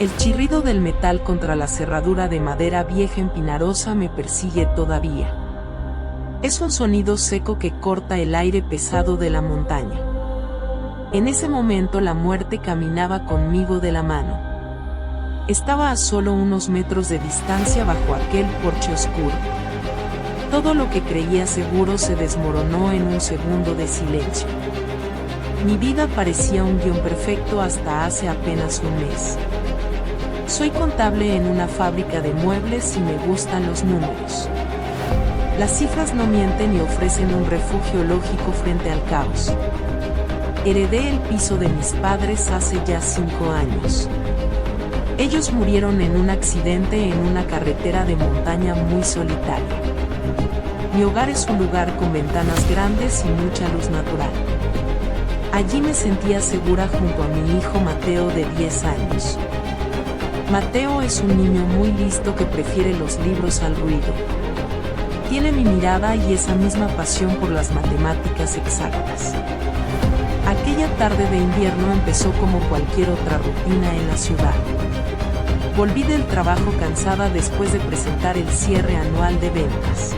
El chirrido del metal contra la cerradura de madera vieja empinarosa me persigue todavía. Es un sonido seco que corta el aire pesado de la montaña. En ese momento la muerte caminaba conmigo de la mano. Estaba a solo unos metros de distancia bajo aquel porche oscuro. Todo lo que creía seguro se desmoronó en un segundo de silencio. Mi vida parecía un guión perfecto hasta hace apenas un mes. Soy contable en una fábrica de muebles y me gustan los números. Las cifras no mienten y ofrecen un refugio lógico frente al caos. Heredé el piso de mis padres hace ya 5 años. Ellos murieron en un accidente en una carretera de montaña muy solitaria. Mi hogar es un lugar con ventanas grandes y mucha luz natural. Allí me sentía segura junto a mi hijo Mateo de 10 años. Mateo es un niño muy listo que prefiere los libros al ruido. Tiene mi mirada y esa misma pasión por las matemáticas exactas. Aquella tarde de invierno empezó como cualquier otra rutina en la ciudad. Volví del trabajo cansada después de presentar el cierre anual de ventas.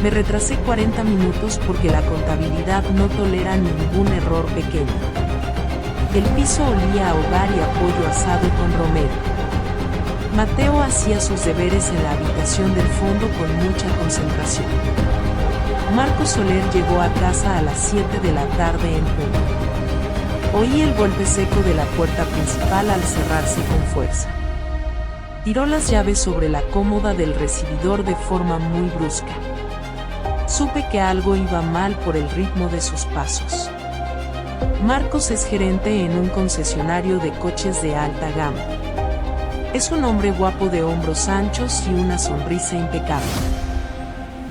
Me retrasé 40 minutos porque la contabilidad no tolera ningún error pequeño. El piso olía a hogar y a pollo asado con romero. Mateo hacía sus deberes en la habitación del fondo con mucha concentración. Marcos Soler llegó a casa a las 7 de la tarde en punto. Oí el golpe seco de la puerta principal al cerrarse con fuerza. Tiró las llaves sobre la cómoda del recibidor de forma muy brusca. Supe que algo iba mal por el ritmo de sus pasos. Marcos es gerente en un concesionario de coches de alta gama. Es un hombre guapo de hombros anchos y una sonrisa impecable.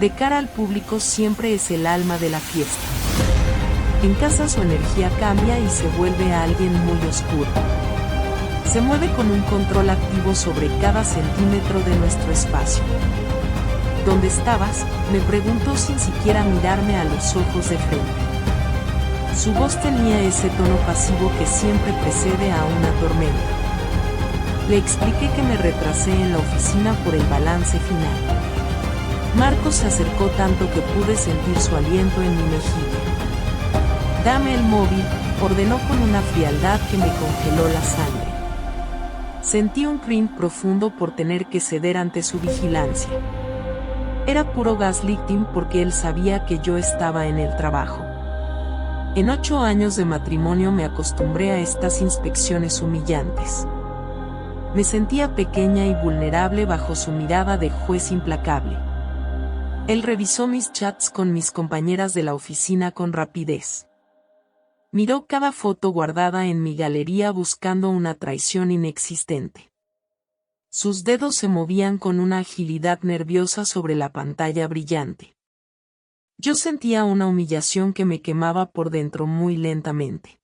De cara al público siempre es el alma de la fiesta. En casa su energía cambia y se vuelve a alguien muy oscuro. Se mueve con un control activo sobre cada centímetro de nuestro espacio. ¿Dónde estabas?, me preguntó sin siquiera mirarme a los ojos de frente. Su voz tenía ese tono pasivo que siempre precede a una tormenta. Le expliqué que me retrasé en la oficina por el balance final. Marcos se acercó tanto que pude sentir su aliento en mi mejilla. «Dame el móvil», ordenó con una frialdad que me congeló la sangre. Sentí un cringe profundo por tener que ceder ante su vigilancia. Era puro gaslighting porque él sabía que yo estaba en el trabajo. En 8 años de matrimonio me acostumbré a estas inspecciones humillantes. Me sentía pequeña y vulnerable bajo su mirada de juez implacable. Él revisó mis chats con mis compañeras de la oficina con rapidez. Miró cada foto guardada en mi galería buscando una traición inexistente. Sus dedos se movían con una agilidad nerviosa sobre la pantalla brillante. Yo sentía una humillación que me quemaba por dentro muy lentamente.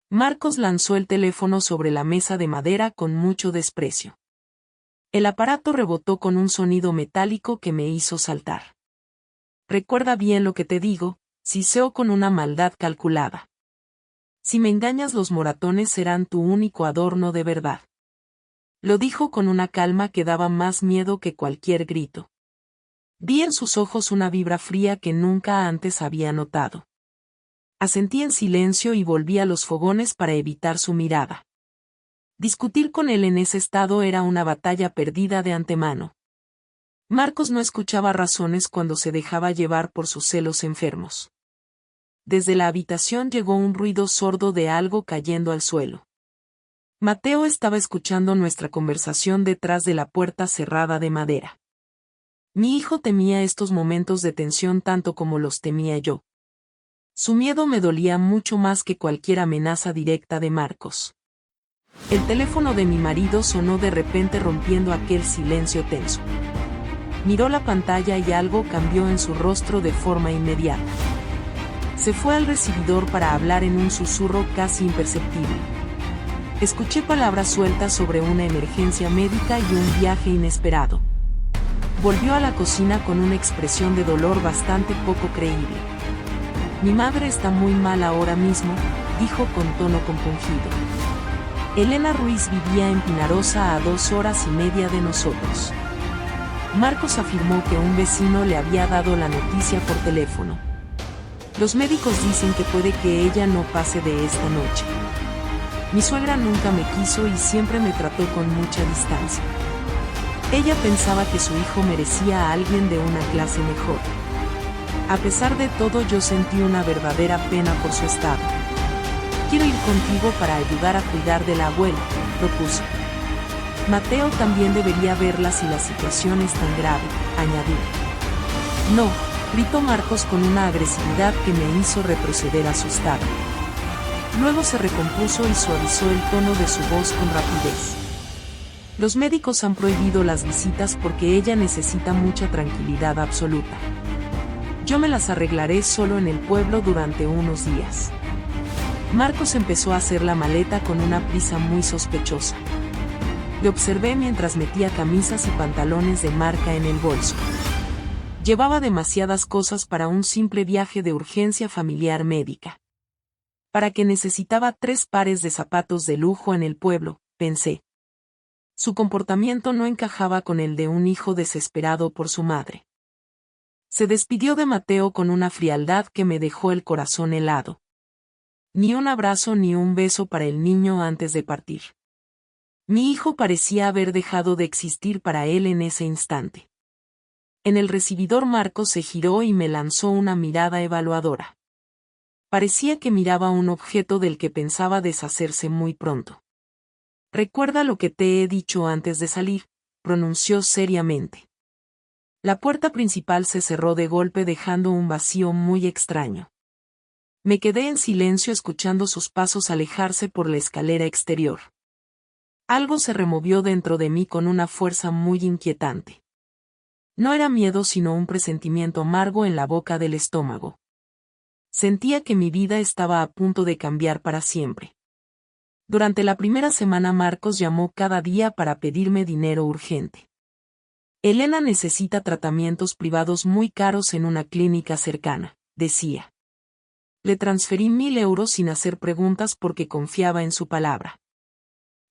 Marcos lanzó el teléfono sobre la mesa de madera con mucho desprecio. El aparato rebotó con un sonido metálico que me hizo saltar. «Recuerda bien lo que te digo», siseó con una maldad calculada. «Si me engañas, los moratones serán tu único adorno de verdad». Lo dijo con una calma que daba más miedo que cualquier grito. Vi en sus ojos una vibra fría que nunca antes había notado. Asentí en silencio y volví a los fogones para evitar su mirada. Discutir con él en ese estado era una batalla perdida de antemano. Marcos no escuchaba razones cuando se dejaba llevar por sus celos enfermos. Desde la habitación llegó un ruido sordo de algo cayendo al suelo. Mateo estaba escuchando nuestra conversación detrás de la puerta cerrada de madera. Mi hijo temía estos momentos de tensión tanto como los temía yo. Su miedo me dolía mucho más que cualquier amenaza directa de Marcos. El teléfono de mi marido sonó de repente rompiendo aquel silencio tenso. Miró la pantalla y algo cambió en su rostro de forma inmediata. Se fue al recibidor para hablar en un susurro casi imperceptible. Escuché palabras sueltas sobre una emergencia médica y un viaje inesperado. Volvió a la cocina con una expresión de dolor bastante poco creíble. «Mi madre está muy mal ahora mismo», dijo con tono compungido. Elena Ruiz vivía en Pinarosa a 2 horas y media de nosotros. Marcos afirmó que un vecino le había dado la noticia por teléfono. Los médicos dicen que puede que ella no pase de esta noche. Mi suegra nunca me quiso y siempre me trató con mucha distancia. Ella pensaba que su hijo merecía a alguien de una clase mejor. A pesar de todo, yo sentí una verdadera pena por su estado. Quiero ir contigo para ayudar a cuidar de la abuela, propuso. Mateo también debería verla si la situación es tan grave, añadió. No, gritó Marcos con una agresividad que me hizo retroceder asustado. Luego se recompuso y suavizó el tono de su voz con rapidez. Los médicos han prohibido las visitas porque ella necesita mucha tranquilidad absoluta. Yo me las arreglaré solo en el pueblo durante unos días. Marcos empezó a hacer la maleta con una prisa muy sospechosa. Le observé mientras metía camisas y pantalones de marca en el bolso. Llevaba demasiadas cosas para un simple viaje de urgencia familiar médica. ¿Para qué necesitaba 3 pares de zapatos de lujo en el pueblo?, pensé. Su comportamiento no encajaba con el de un hijo desesperado por su madre. Se despidió de Mateo con una frialdad que me dejó el corazón helado. Ni un abrazo ni un beso para el niño antes de partir. Mi hijo parecía haber dejado de existir para él en ese instante. En el recibidor Marcos se giró y me lanzó una mirada evaluadora. Parecía que miraba un objeto del que pensaba deshacerse muy pronto. Recuerda lo que te he dicho antes de salir, pronunció seriamente. La puerta principal se cerró de golpe dejando un vacío muy extraño. Me quedé en silencio escuchando sus pasos alejarse por la escalera exterior. Algo se removió dentro de mí con una fuerza muy inquietante. No era miedo sino un presentimiento amargo en la boca del estómago. Sentía que mi vida estaba a punto de cambiar para siempre. Durante la primera semana Marcos llamó cada día para pedirme dinero urgente. Elena necesita tratamientos privados muy caros en una clínica cercana, decía. Le transferí 1.000 euros sin hacer preguntas porque confiaba en su palabra.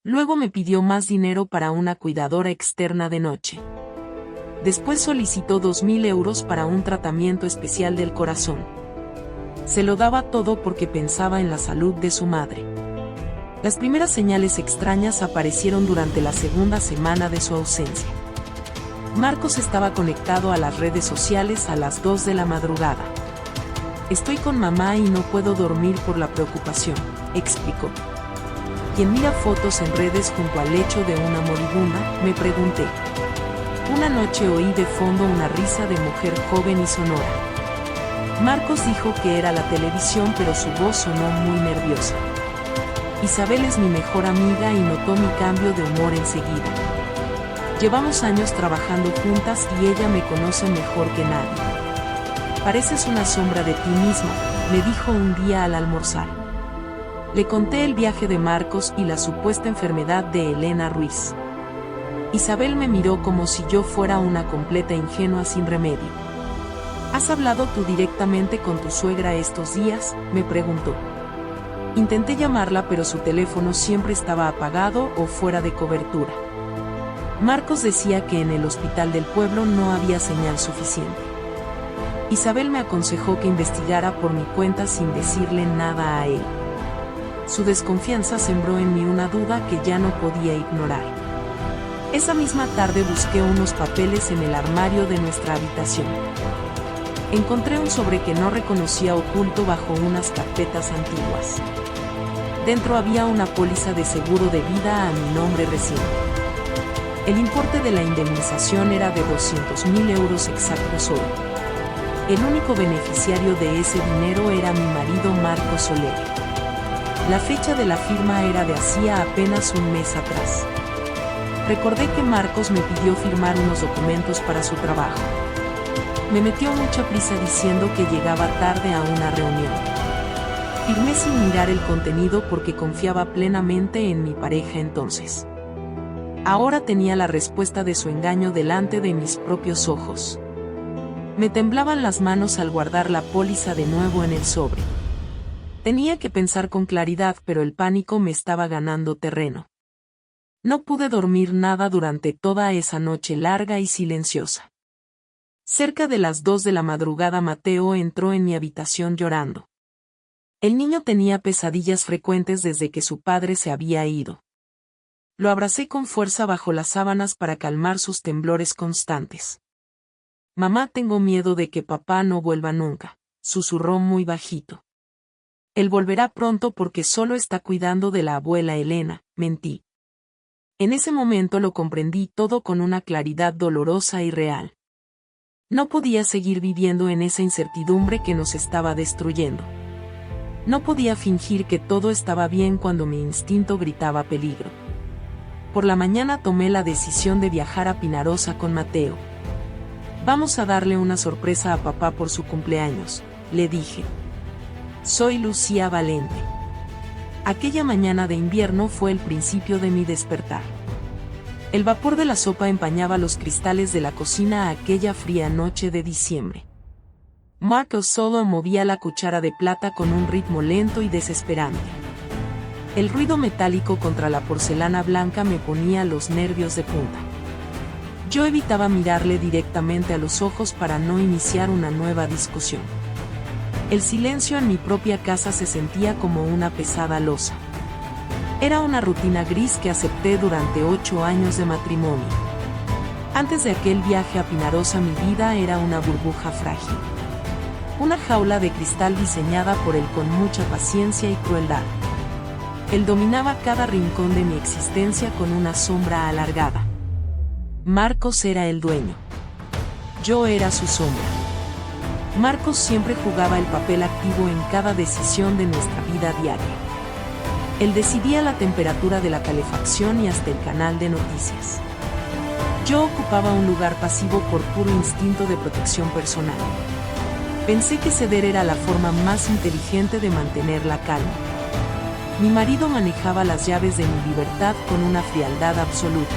Luego me pidió más dinero para una cuidadora externa de noche. Después solicitó 2.000 euros para un tratamiento especial del corazón. Se lo daba todo porque pensaba en la salud de su madre. Las primeras señales extrañas aparecieron durante la segunda semana de su ausencia. Marcos estaba conectado a las redes sociales a las 2 de la madrugada. Estoy con mamá y no puedo dormir por la preocupación, explicó. ¿Quién mira fotos en redes junto al lecho de una moribunda?, me pregunté. Una noche oí de fondo una risa de mujer joven y sonora. Marcos dijo que era la televisión, pero su voz sonó muy nerviosa. Isabel es mi mejor amiga y notó mi cambio de humor enseguida. Llevamos años trabajando juntas y ella me conoce mejor que nadie. Pareces una sombra de ti misma, me dijo un día al almorzar. Le conté el viaje de Marcos y la supuesta enfermedad de Elena Ruiz. Isabel me miró como si yo fuera una completa ingenua sin remedio. ¿Has hablado tú directamente con tu suegra estos días?, me preguntó. Intenté llamarla pero su teléfono siempre estaba apagado o fuera de cobertura. Marcos decía que en el hospital del pueblo no había señal suficiente. Isabel me aconsejó que investigara por mi cuenta sin decirle nada a él. Su desconfianza sembró en mí una duda que ya no podía ignorar. Esa misma tarde busqué unos papeles en el armario de nuestra habitación. Encontré un sobre que no reconocía oculto bajo unas carpetas antiguas. Dentro había una póliza de seguro de vida a mi nombre reciente. El importe de la indemnización era de 200.000 euros exactos hoy. El único beneficiario de ese dinero era mi marido Marcos Soler. La fecha de la firma era de hacía apenas un mes atrás. Recordé que Marcos me pidió firmar unos documentos para su trabajo. Me metió mucha prisa diciendo que llegaba tarde a una reunión. Firmé sin mirar el contenido porque confiaba plenamente en mi pareja entonces. Ahora tenía la respuesta de su engaño delante de mis propios ojos. Me temblaban las manos al guardar la póliza de nuevo en el sobre. Tenía que pensar con claridad, pero el pánico me estaba ganando terreno. No pude dormir nada durante toda esa noche larga y silenciosa. Cerca de las 2 de la madrugada Mateo entró en mi habitación llorando. El niño tenía pesadillas frecuentes desde que su padre se había ido. Lo abracé con fuerza bajo las sábanas para calmar sus temblores constantes. «Mamá, tengo miedo de que papá no vuelva nunca», susurró muy bajito. «Él volverá pronto porque solo está cuidando de la abuela Elena», mentí. En ese momento lo comprendí todo con una claridad dolorosa y real. No podía seguir viviendo en esa incertidumbre que nos estaba destruyendo. No podía fingir que todo estaba bien cuando mi instinto gritaba peligro. Por la mañana tomé la decisión de viajar a Pinarosa con Mateo. «Vamos a darle una sorpresa a papá por su cumpleaños», le dije. Soy Lucía Valente. Aquella mañana de invierno fue el principio de mi despertar. El vapor de la sopa empañaba los cristales de la cocina aquella fría noche de diciembre. Marco solo movía la cuchara de plata con un ritmo lento y desesperante. El ruido metálico contra la porcelana blanca me ponía los nervios de punta. Yo evitaba mirarle directamente a los ojos para no iniciar una nueva discusión. El silencio en mi propia casa se sentía como una pesada losa. Era una rutina gris que acepté durante 8 años de matrimonio. Antes de aquel viaje a Pinarosa mi vida era una burbuja frágil. Una jaula de cristal diseñada por él con mucha paciencia y crueldad. Él dominaba cada rincón de mi existencia con una sombra alargada. Marcos era el dueño. Yo era su sombra. Marcos siempre jugaba el papel activo en cada decisión de nuestra vida diaria. Él decidía la temperatura de la calefacción y hasta el canal de noticias. Yo ocupaba un lugar pasivo por puro instinto de protección personal. Pensé que ceder era la forma más inteligente de mantener la calma. Mi marido manejaba las llaves de mi libertad con una frialdad absoluta.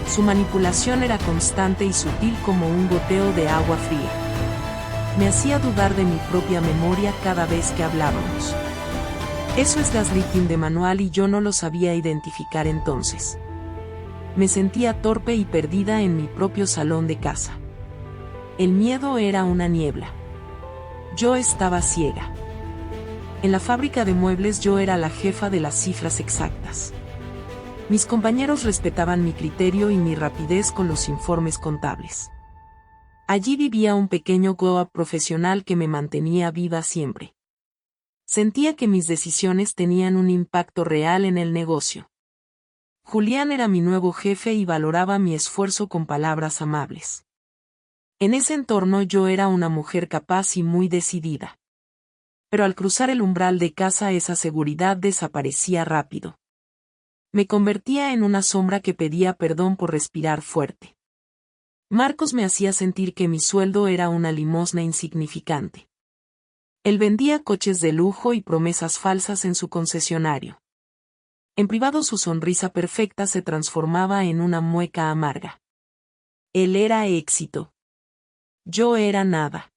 Su manipulación era constante y sutil como un goteo de agua fría. Me hacía dudar de mi propia memoria cada vez que hablábamos. Eso es gaslighting de manual y yo no lo sabía identificar entonces. Me sentía torpe y perdida en mi propio salón de casa. El miedo era una niebla. Yo estaba ciega. En la fábrica de muebles yo era la jefa de las cifras exactas. Mis compañeros respetaban mi criterio y mi rapidez con los informes contables. Allí vivía un pequeño glow-up profesional que me mantenía viva siempre. Sentía que mis decisiones tenían un impacto real en el negocio. Julián era mi nuevo jefe y valoraba mi esfuerzo con palabras amables. En ese entorno yo era una mujer capaz y muy decidida. Pero al cruzar el umbral de casa esa seguridad desaparecía rápido. Me convertía en una sombra que pedía perdón por respirar fuerte. Marcos me hacía sentir que mi sueldo era una limosna insignificante. Él vendía coches de lujo y promesas falsas en su concesionario. En privado su sonrisa perfecta se transformaba en una mueca amarga. Él era éxito. Yo era nada.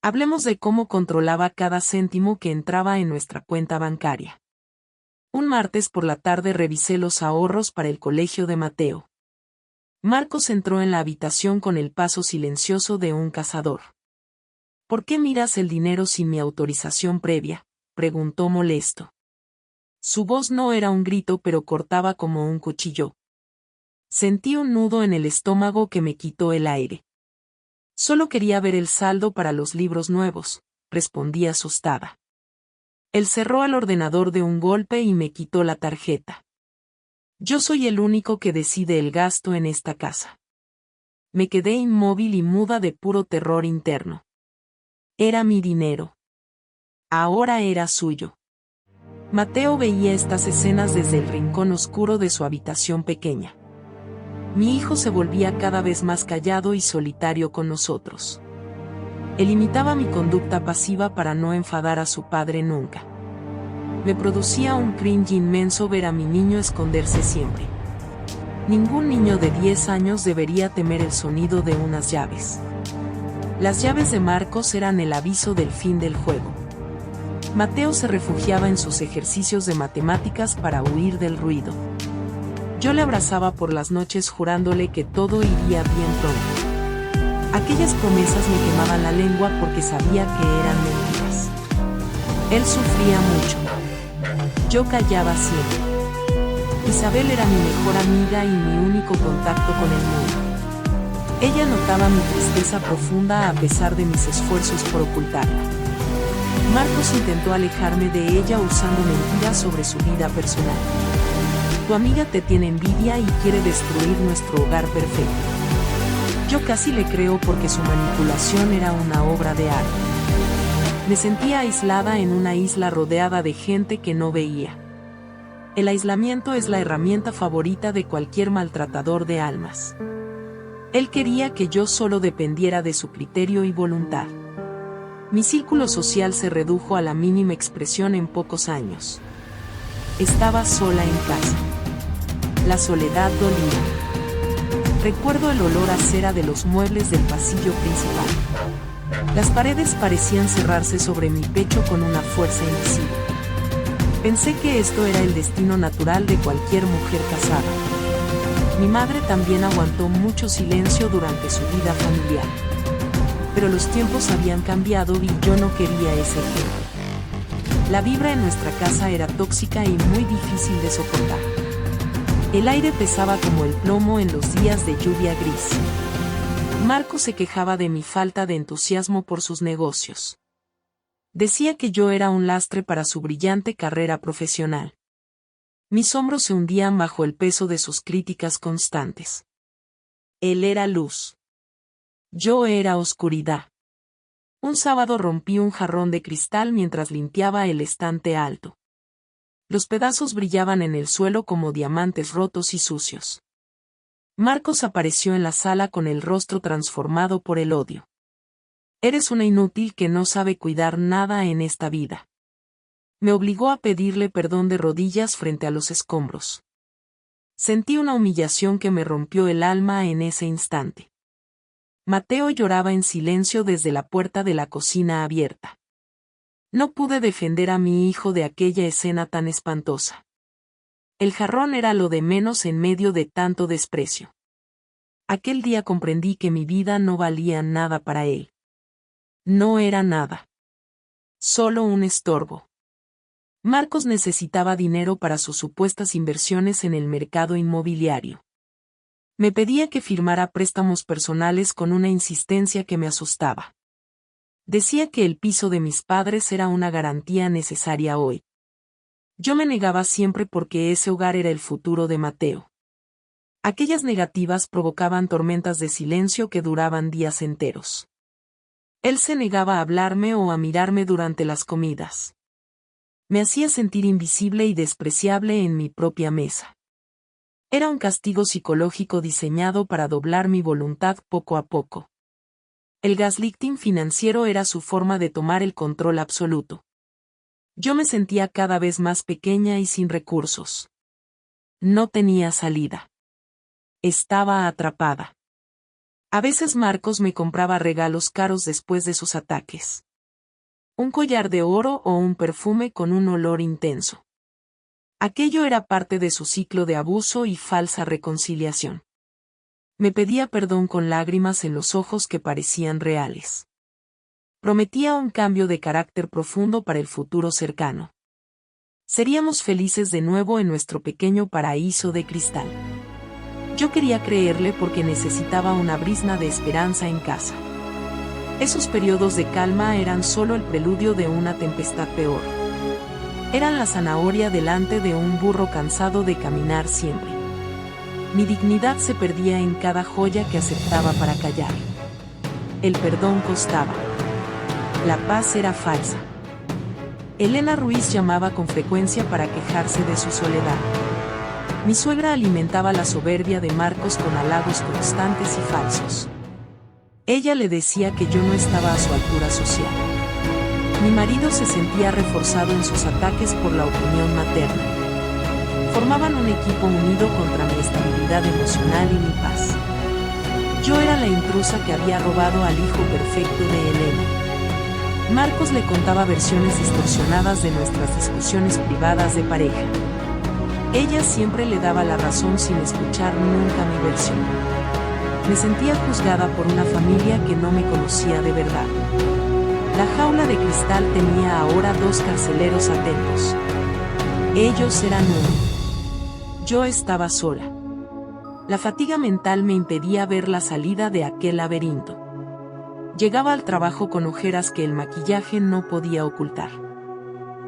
Hablemos de cómo controlaba cada céntimo que entraba en nuestra cuenta bancaria. Un martes por la tarde revisé los ahorros para el colegio de Mateo. Marcos entró en la habitación con el paso silencioso de un cazador. «¿Por qué miras el dinero sin mi autorización previa?», preguntó molesto. Su voz no era un grito pero cortaba como un cuchillo. Sentí un nudo en el estómago que me quitó el aire. «Solo quería ver el saldo para los libros nuevos», respondí asustada. Él cerró el ordenador de un golpe y me quitó la tarjeta. Yo soy el único que decide el gasto en esta casa. Me quedé inmóvil y muda de puro terror interno. Era mi dinero. Ahora era suyo. Mateo veía estas escenas desde el rincón oscuro de su habitación pequeña. Mi hijo se volvía cada vez más callado y solitario con nosotros. Él imitaba mi conducta pasiva para no enfadar a su padre nunca. Me producía un cringe inmenso ver a mi niño esconderse siempre. Ningún niño de 10 años debería temer el sonido de unas llaves. Las llaves de Marcos eran el aviso del fin del juego. Mateo se refugiaba en sus ejercicios de matemáticas para huir del ruido. Yo le abrazaba por las noches jurándole que todo iría bien pronto. Aquellas promesas me quemaban la lengua porque sabía que eran mentiras. Él sufría mucho. Yo callaba siempre. Isabel era mi mejor amiga y mi único contacto con el mundo. Ella notaba mi tristeza profunda a pesar de mis esfuerzos por ocultarla. Marcos intentó alejarme de ella usando mentiras sobre su vida personal. Tu amiga te tiene envidia y quiere destruir nuestro hogar perfecto. Yo casi le creo porque su manipulación era una obra de arte. Me sentía aislada en una isla rodeada de gente que no veía. El aislamiento es la herramienta favorita de cualquier maltratador de almas. Él quería que yo solo dependiera de su criterio y voluntad. Mi círculo social se redujo a la mínima expresión en pocos años. Estaba sola en casa. La soledad dolía. Recuerdo el olor a cera de los muebles del pasillo principal. Las paredes parecían cerrarse sobre mi pecho con una fuerza invisible. Pensé que esto era el destino natural de cualquier mujer casada. Mi madre también aguantó mucho silencio durante su vida familiar. Pero los tiempos habían cambiado y yo no quería ese ejemplo. La vibra en nuestra casa era tóxica y muy difícil de soportar. El aire pesaba como el plomo en los días de lluvia gris. Marco se quejaba de mi falta de entusiasmo por sus negocios. Decía que yo era un lastre para su brillante carrera profesional. Mis hombros se hundían bajo el peso de sus críticas constantes. Él era luz. Yo era oscuridad. Un sábado rompí un jarrón de cristal mientras limpiaba el estante alto. Los pedazos brillaban en el suelo como diamantes rotos y sucios. Marcos apareció en la sala con el rostro transformado por el odio. Eres una inútil que no sabe cuidar nada en esta vida. Me obligó a pedirle perdón de rodillas frente a los escombros. Sentí una humillación que me rompió el alma en ese instante. Mateo lloraba en silencio desde la puerta de la cocina abierta. No pude defender a mi hijo de aquella escena tan espantosa. El jarrón era lo de menos en medio de tanto desprecio. Aquel día comprendí que mi vida no valía nada para él. No era nada. Solo un estorbo. Marcos necesitaba dinero para sus supuestas inversiones en el mercado inmobiliario. Me pedía que firmara préstamos personales con una insistencia que me asustaba. Decía que el piso de mis padres era una garantía necesaria hoy. Yo me negaba siempre porque ese hogar era el futuro de Mateo. Aquellas negativas provocaban tormentas de silencio que duraban días enteros. Él se negaba a hablarme o a mirarme durante las comidas. Me hacía sentir invisible y despreciable en mi propia mesa. Era un castigo psicológico diseñado para doblar mi voluntad poco a poco. El gaslighting financiero era su forma de tomar el control absoluto. Yo me sentía cada vez más pequeña y sin recursos. No tenía salida. Estaba atrapada. A veces Marcos me compraba regalos caros después de sus ataques. Un collar de oro o un perfume con un olor intenso. Aquello era parte de su ciclo de abuso y falsa reconciliación. Me pedía perdón con lágrimas en los ojos que parecían reales. Prometía un cambio de carácter profundo para el futuro cercano. Seríamos felices de nuevo en nuestro pequeño paraíso de cristal. Yo quería creerle porque necesitaba una brizna de esperanza en casa. Esos periodos de calma eran solo el preludio de una tempestad peor. Eran la zanahoria delante de un burro cansado de caminar siempre. Mi dignidad se perdía en cada joya que aceptaba para callar. El perdón costaba. La paz era falsa. Elena Ruiz llamaba con frecuencia para quejarse de su soledad. Mi suegra alimentaba la soberbia de Marcos con halagos constantes y falsos. Ella le decía que yo no estaba a su altura social. Mi marido se sentía reforzado en sus ataques por la opinión materna. Formaban un equipo unido contra mi estabilidad emocional y mi paz. Yo era la intrusa que había robado al hijo perfecto de Elena. Marcos le contaba versiones distorsionadas de nuestras discusiones privadas de pareja. Ella siempre le daba la razón sin escuchar nunca mi versión. Me sentía juzgada por una familia que no me conocía de verdad. La jaula de cristal tenía ahora 2 carceleros atentos. Ellos eran uno. Yo estaba sola. La fatiga mental me impedía ver la salida de aquel laberinto. Llegaba al trabajo con ojeras que el maquillaje no podía ocultar.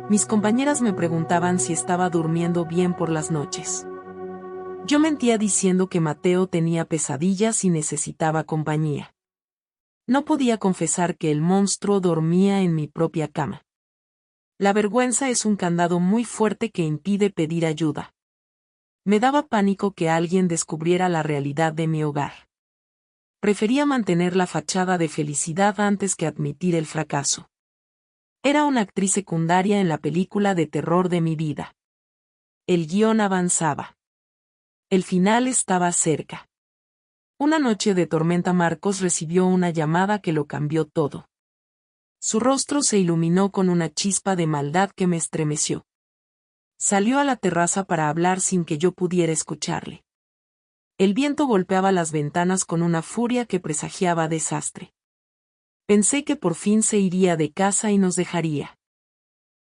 Mis compañeras me preguntaban si estaba durmiendo bien por las noches. Yo mentía diciendo que Mateo tenía pesadillas y necesitaba compañía. No podía confesar que el monstruo dormía en mi propia cama. La vergüenza es un candado muy fuerte que impide pedir ayuda. Me daba pánico que alguien descubriera la realidad de mi hogar. Prefería mantener la fachada de felicidad antes que admitir el fracaso. Era una actriz secundaria en la película de terror de mi vida. El guión avanzaba. El final estaba cerca. Una noche de tormenta Marcos recibió una llamada que lo cambió todo. Su rostro se iluminó con una chispa de maldad que me estremeció. Salió a la terraza para hablar sin que yo pudiera escucharle. El viento golpeaba las ventanas con una furia que presagiaba desastre. Pensé que por fin se iría de casa y nos dejaría.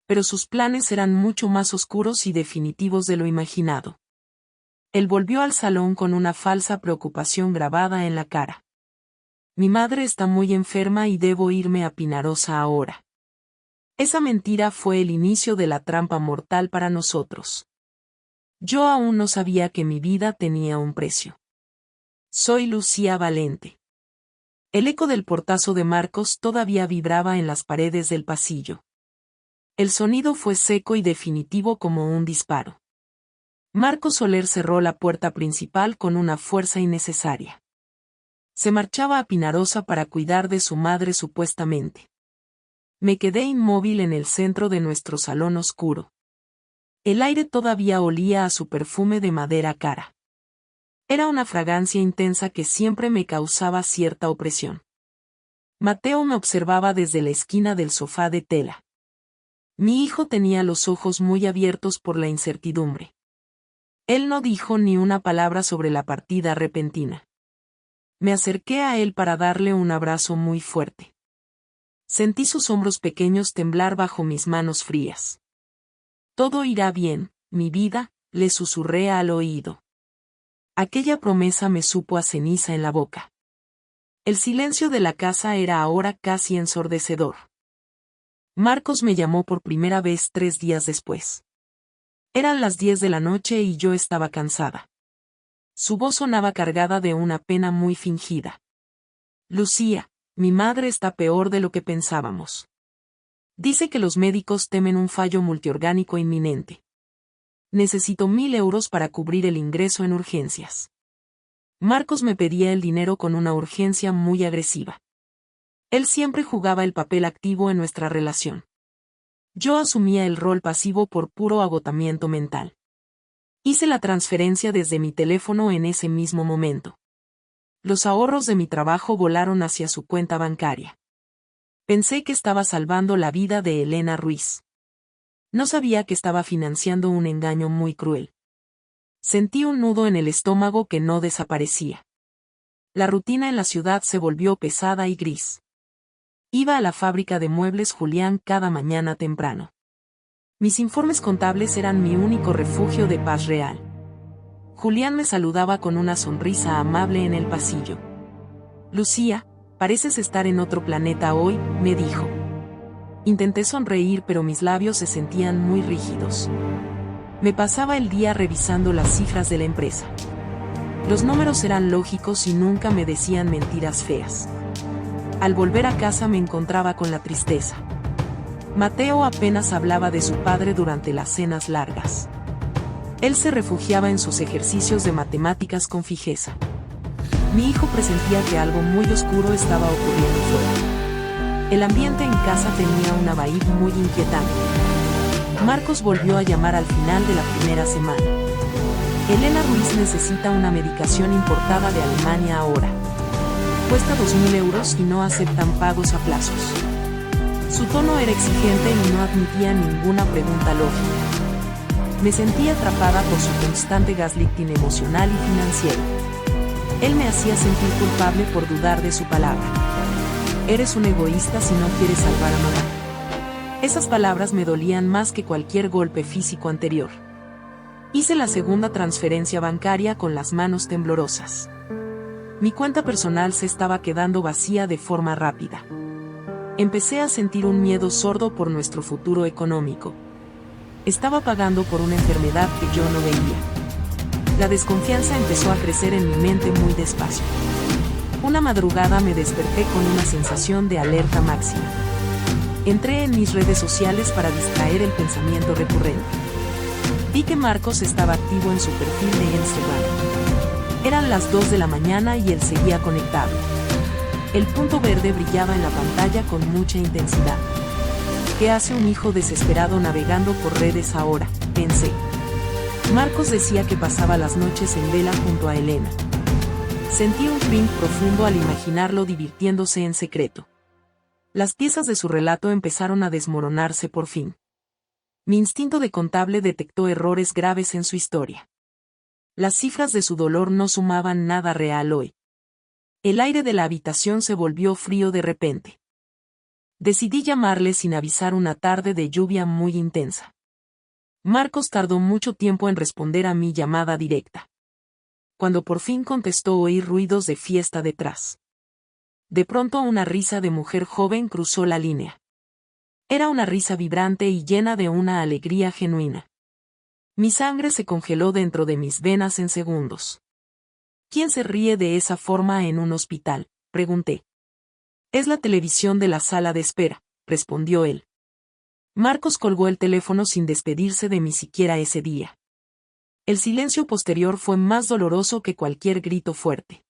Pero sus planes eran mucho más oscuros y definitivos de lo imaginado. Él volvió al salón con una falsa preocupación grabada en la cara. Mi madre está muy enferma y debo irme a Pinarosa ahora. Esa mentira fue el inicio de la trampa mortal para nosotros. Yo aún no sabía que mi vida tenía un precio. Soy Lucía Valente. El eco del portazo de Marcos todavía vibraba en las paredes del pasillo. El sonido fue seco y definitivo como un disparo. Marcos Soler cerró la puerta principal con una fuerza innecesaria. Se marchaba a Pinarosa para cuidar de su madre supuestamente. Me quedé inmóvil en el centro de nuestro salón oscuro. El aire todavía olía a su perfume de madera cara. Era una fragancia intensa que siempre me causaba cierta opresión. Mateo me observaba desde la esquina del sofá de tela. Mi hijo tenía los ojos muy abiertos por la incertidumbre. Él no dijo ni una palabra sobre la partida repentina. Me acerqué a él para darle un abrazo muy fuerte. Sentí sus hombros pequeños temblar bajo mis manos frías. Todo irá bien, mi vida, le susurré al oído. Aquella promesa me supo a ceniza en la boca. El silencio de la casa era ahora casi ensordecedor. Marcos me llamó por primera vez 3 días después. Eran las 10 de la noche y yo estaba cansada. Su voz sonaba cargada de una pena muy fingida. Lucía, mi madre está peor de lo que pensábamos. Dice que los médicos temen un fallo multiorgánico inminente. Necesito 1.000 euros para cubrir el ingreso en urgencias. Marcos me pedía el dinero con una urgencia muy agresiva. Él siempre jugaba el papel activo en nuestra relación. Yo asumía el rol pasivo por puro agotamiento mental. Hice la transferencia desde mi teléfono en ese mismo momento. Los ahorros de mi trabajo volaron hacia su cuenta bancaria. Pensé que estaba salvando la vida de Elena Ruiz. No sabía que estaba financiando un engaño muy cruel. Sentí un nudo en el estómago que no desaparecía. La rutina en la ciudad se volvió pesada y gris. Iba a la fábrica de muebles Julián cada mañana temprano. Mis informes contables eran mi único refugio de paz real. Julián me saludaba con una sonrisa amable en el pasillo. Lucía, pareces estar en otro planeta hoy, me dijo. Intenté sonreír pero mis labios se sentían muy rígidos. Me pasaba el día revisando las cifras de la empresa. Los números eran lógicos y nunca me decían mentiras feas. Al volver a casa me encontraba con la tristeza. Mateo apenas hablaba de su padre durante las cenas largas. Él se refugiaba en sus ejercicios de matemáticas con fijeza. Mi hijo presentía que algo muy oscuro estaba ocurriendo fuera. El ambiente en casa tenía una vibe muy inquietante. Marcos volvió a llamar al final de la primera semana. Elena Ruiz necesita una medicación importada de Alemania ahora. Cuesta 2.000 euros y no aceptan pagos a plazos. Su tono era exigente y no admitía ninguna pregunta lógica. Me sentía atrapada por su constante gaslighting emocional y financiero. Él me hacía sentir culpable por dudar de su palabra. Eres un egoísta si no quieres salvar a mamá. Esas palabras me dolían más que cualquier golpe físico anterior. Hice la segunda transferencia bancaria con las manos temblorosas. Mi cuenta personal se estaba quedando vacía de forma rápida. Empecé a sentir un miedo sordo por nuestro futuro económico. Estaba pagando por una enfermedad que yo no veía. La desconfianza empezó a crecer en mi mente muy despacio. Una madrugada me desperté con una sensación de alerta máxima. Entré en mis redes sociales para distraer el pensamiento recurrente. Vi que Marcos estaba activo en su perfil de Instagram. Eran las 2 de la mañana y él seguía conectado. El punto verde brillaba en la pantalla con mucha intensidad. ¿Qué hace un hijo desesperado navegando por redes ahora?, pensé. Marcos decía que pasaba las noches en vela junto a Elena. Sentí un cringe profundo al imaginarlo divirtiéndose en secreto. Las piezas de su relato empezaron a desmoronarse por fin. Mi instinto de contable detectó errores graves en su historia. Las cifras de su dolor no sumaban nada real hoy. El aire de la habitación se volvió frío de repente. Decidí llamarle sin avisar una tarde de lluvia muy intensa. Marcos tardó mucho tiempo en responder a mi llamada directa. Cuando por fin contestó oí ruidos de fiesta detrás. De pronto una risa de mujer joven cruzó la línea. Era una risa vibrante y llena de una alegría genuina. Mi sangre se congeló dentro de mis venas en segundos. ¿Quién se ríe de esa forma en un hospital?, pregunté. Es la televisión de la sala de espera, respondió él. Marcos colgó el teléfono sin despedirse de mí siquiera ese día. El silencio posterior fue más doloroso que cualquier grito fuerte.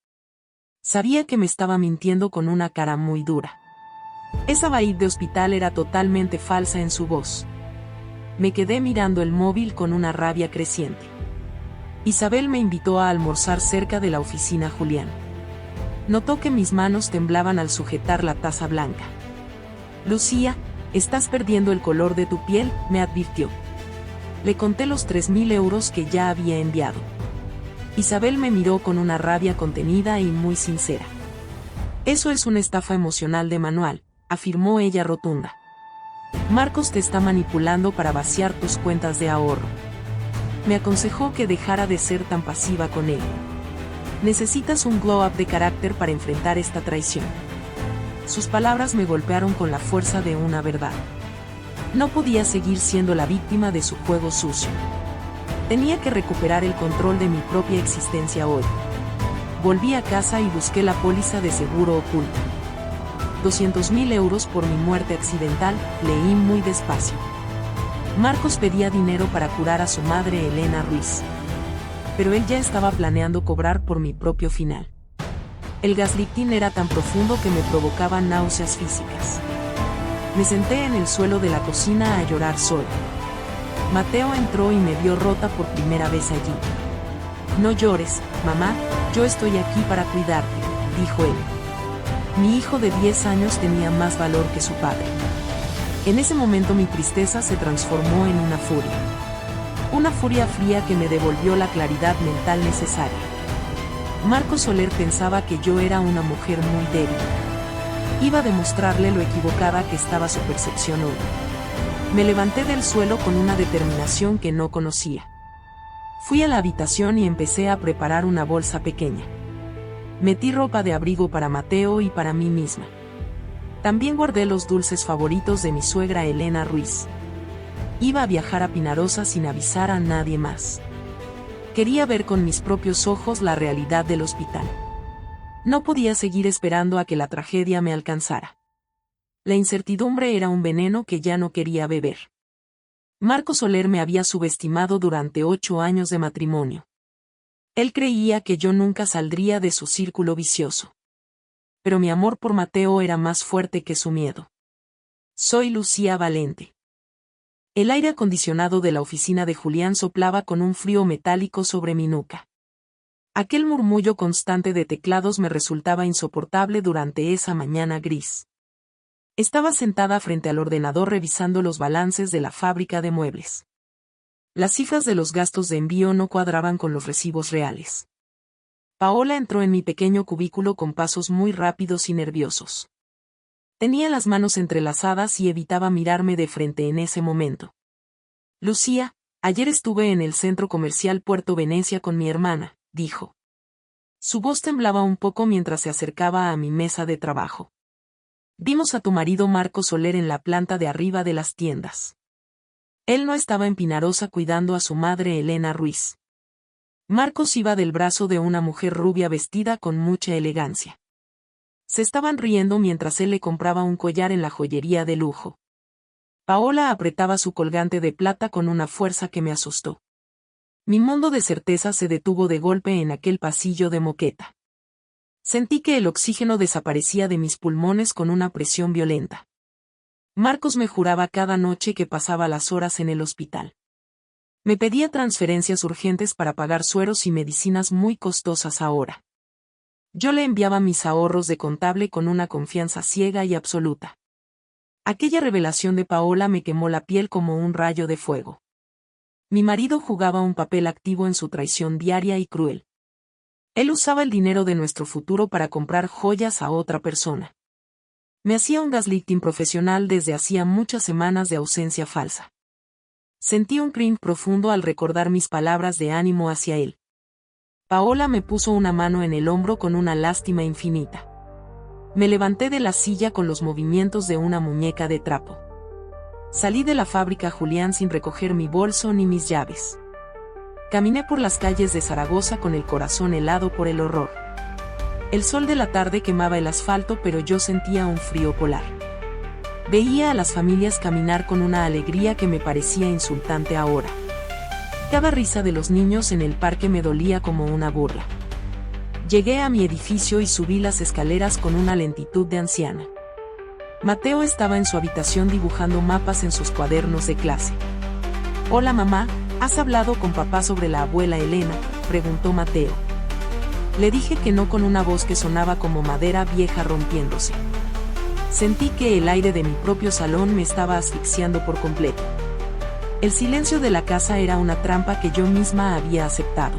Sabía que me estaba mintiendo con una cara muy dura. Esa vibe de hospital era totalmente falsa en su voz. Me quedé mirando el móvil con una rabia creciente. Isabel me invitó a almorzar cerca de la oficina Julián. Notó que mis manos temblaban al sujetar la taza blanca. Lucía, estás perdiendo el color de tu piel, me advirtió. Le conté los 3.000 euros que ya había enviado. Isabel me miró con una rabia contenida y muy sincera. Eso es una estafa emocional de manual, afirmó ella rotunda. Marcos te está manipulando para vaciar tus cuentas de ahorro. Me aconsejó que dejara de ser tan pasiva con él. Necesitas un glow up de carácter para enfrentar esta traición. Sus palabras me golpearon con la fuerza de una verdad. No podía seguir siendo la víctima de su juego sucio. Tenía que recuperar el control de mi propia existencia hoy. Volví a casa y busqué la póliza de seguro oculto. 200.000 euros por mi muerte accidental, leí muy despacio. Marcos pedía dinero para curar a su madre Elena Ruiz. Pero él ya estaba planeando cobrar por mi propio final. El gaslighting era tan profundo que me provocaba náuseas físicas. Me senté en el suelo de la cocina a llorar sola. Mateo entró y me vio rota por primera vez allí. No llores, mamá, yo estoy aquí para cuidarte, dijo él. Mi hijo de 10 años tenía más valor que su padre. En ese momento mi tristeza se transformó en una furia. Una furia fría que me devolvió la claridad mental necesaria. Marcos Soler pensaba que yo era una mujer muy débil. Iba a demostrarle lo equivocada que estaba su percepción hoy. Me levanté del suelo con una determinación que no conocía. Fui a la habitación y empecé a preparar una bolsa pequeña. Metí ropa de abrigo para Mateo y para mí misma. También guardé los dulces favoritos de mi suegra Elena Ruiz. Iba a viajar a Pinarosa sin avisar a nadie más. Quería ver con mis propios ojos la realidad del hospital. No podía seguir esperando a que la tragedia me alcanzara. La incertidumbre era un veneno que ya no quería beber. Marcos Soler me había subestimado durante 8 años de matrimonio. Él creía que yo nunca saldría de su círculo vicioso. Pero mi amor por Mateo era más fuerte que su miedo. Soy Lucía Valente. El aire acondicionado de la oficina de Julián soplaba con un frío metálico sobre mi nuca. Aquel murmullo constante de teclados me resultaba insoportable durante esa mañana gris. Estaba sentada frente al ordenador revisando los balances de la fábrica de muebles. Las cifras de los gastos de envío no cuadraban con los recibos reales. Paola entró en mi pequeño cubículo con pasos muy rápidos y nerviosos. Tenía las manos entrelazadas y evitaba mirarme de frente en ese momento. Lucía, ayer estuve en el centro comercial Puerto Venecia con mi hermana, dijo. Su voz temblaba un poco mientras se acercaba a mi mesa de trabajo. Vimos a tu marido Marcos Soler en la planta de arriba de las tiendas. Él no estaba en Pinarosa cuidando a su madre Elena Ruiz. Marcos iba del brazo de una mujer rubia vestida con mucha elegancia. Se estaban riendo mientras él le compraba un collar en la joyería de lujo. Paola apretaba su colgante de plata con una fuerza que me asustó. Mi mundo de certeza se detuvo de golpe en aquel pasillo de moqueta. Sentí que el oxígeno desaparecía de mis pulmones con una presión violenta. Marcos me juraba cada noche que pasaba las horas en el hospital. Me pedía transferencias urgentes para pagar sueros y medicinas muy costosas ahora. Yo le enviaba mis ahorros de contable con una confianza ciega y absoluta. Aquella revelación de Paola me quemó la piel como un rayo de fuego. Mi marido jugaba un papel activo en su traición diaria y cruel. Él usaba el dinero de nuestro futuro para comprar joyas a otra persona. Me hacía un gaslighting profesional desde hacía muchas semanas de ausencia falsa. Sentí un cringe profundo al recordar mis palabras de ánimo hacia él. Paola me puso una mano en el hombro con una lástima infinita. Me levanté de la silla con los movimientos de una muñeca de trapo. Salí de la fábrica Julián sin recoger mi bolso ni mis llaves. Caminé por las calles de Zaragoza con el corazón helado por el horror. El sol de la tarde quemaba el asfalto, pero yo sentía un frío polar. Veía a las familias caminar con una alegría que me parecía insultante ahora. Cada risa de los niños en el parque me dolía como una burla. Llegué a mi edificio y subí las escaleras con una lentitud de anciana. Mateo estaba en su habitación dibujando mapas en sus cuadernos de clase. «Hola mamá, ¿has hablado con papá sobre la abuela Elena?», preguntó Mateo. Le dije que no con una voz que sonaba como madera vieja rompiéndose. Sentí que el aire de mi propio salón me estaba asfixiando por completo. El silencio de la casa era una trampa que yo misma había aceptado.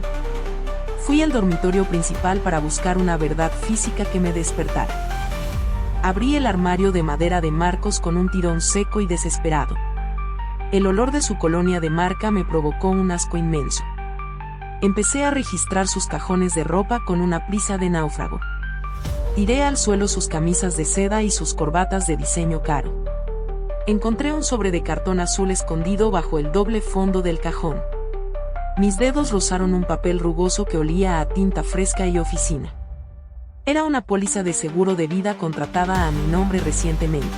Fui al dormitorio principal para buscar una verdad física que me despertara. Abrí el armario de madera de Marcos con un tirón seco y desesperado. El olor de su colonia de marca me provocó un asco inmenso. Empecé a registrar sus cajones de ropa con una prisa de náufrago. Tiré al suelo sus camisas de seda y sus corbatas de diseño caro. Encontré un sobre de cartón azul escondido bajo el doble fondo del cajón. Mis dedos rozaron un papel rugoso que olía a tinta fresca y oficina. Era una póliza de seguro de vida contratada a mi nombre recientemente.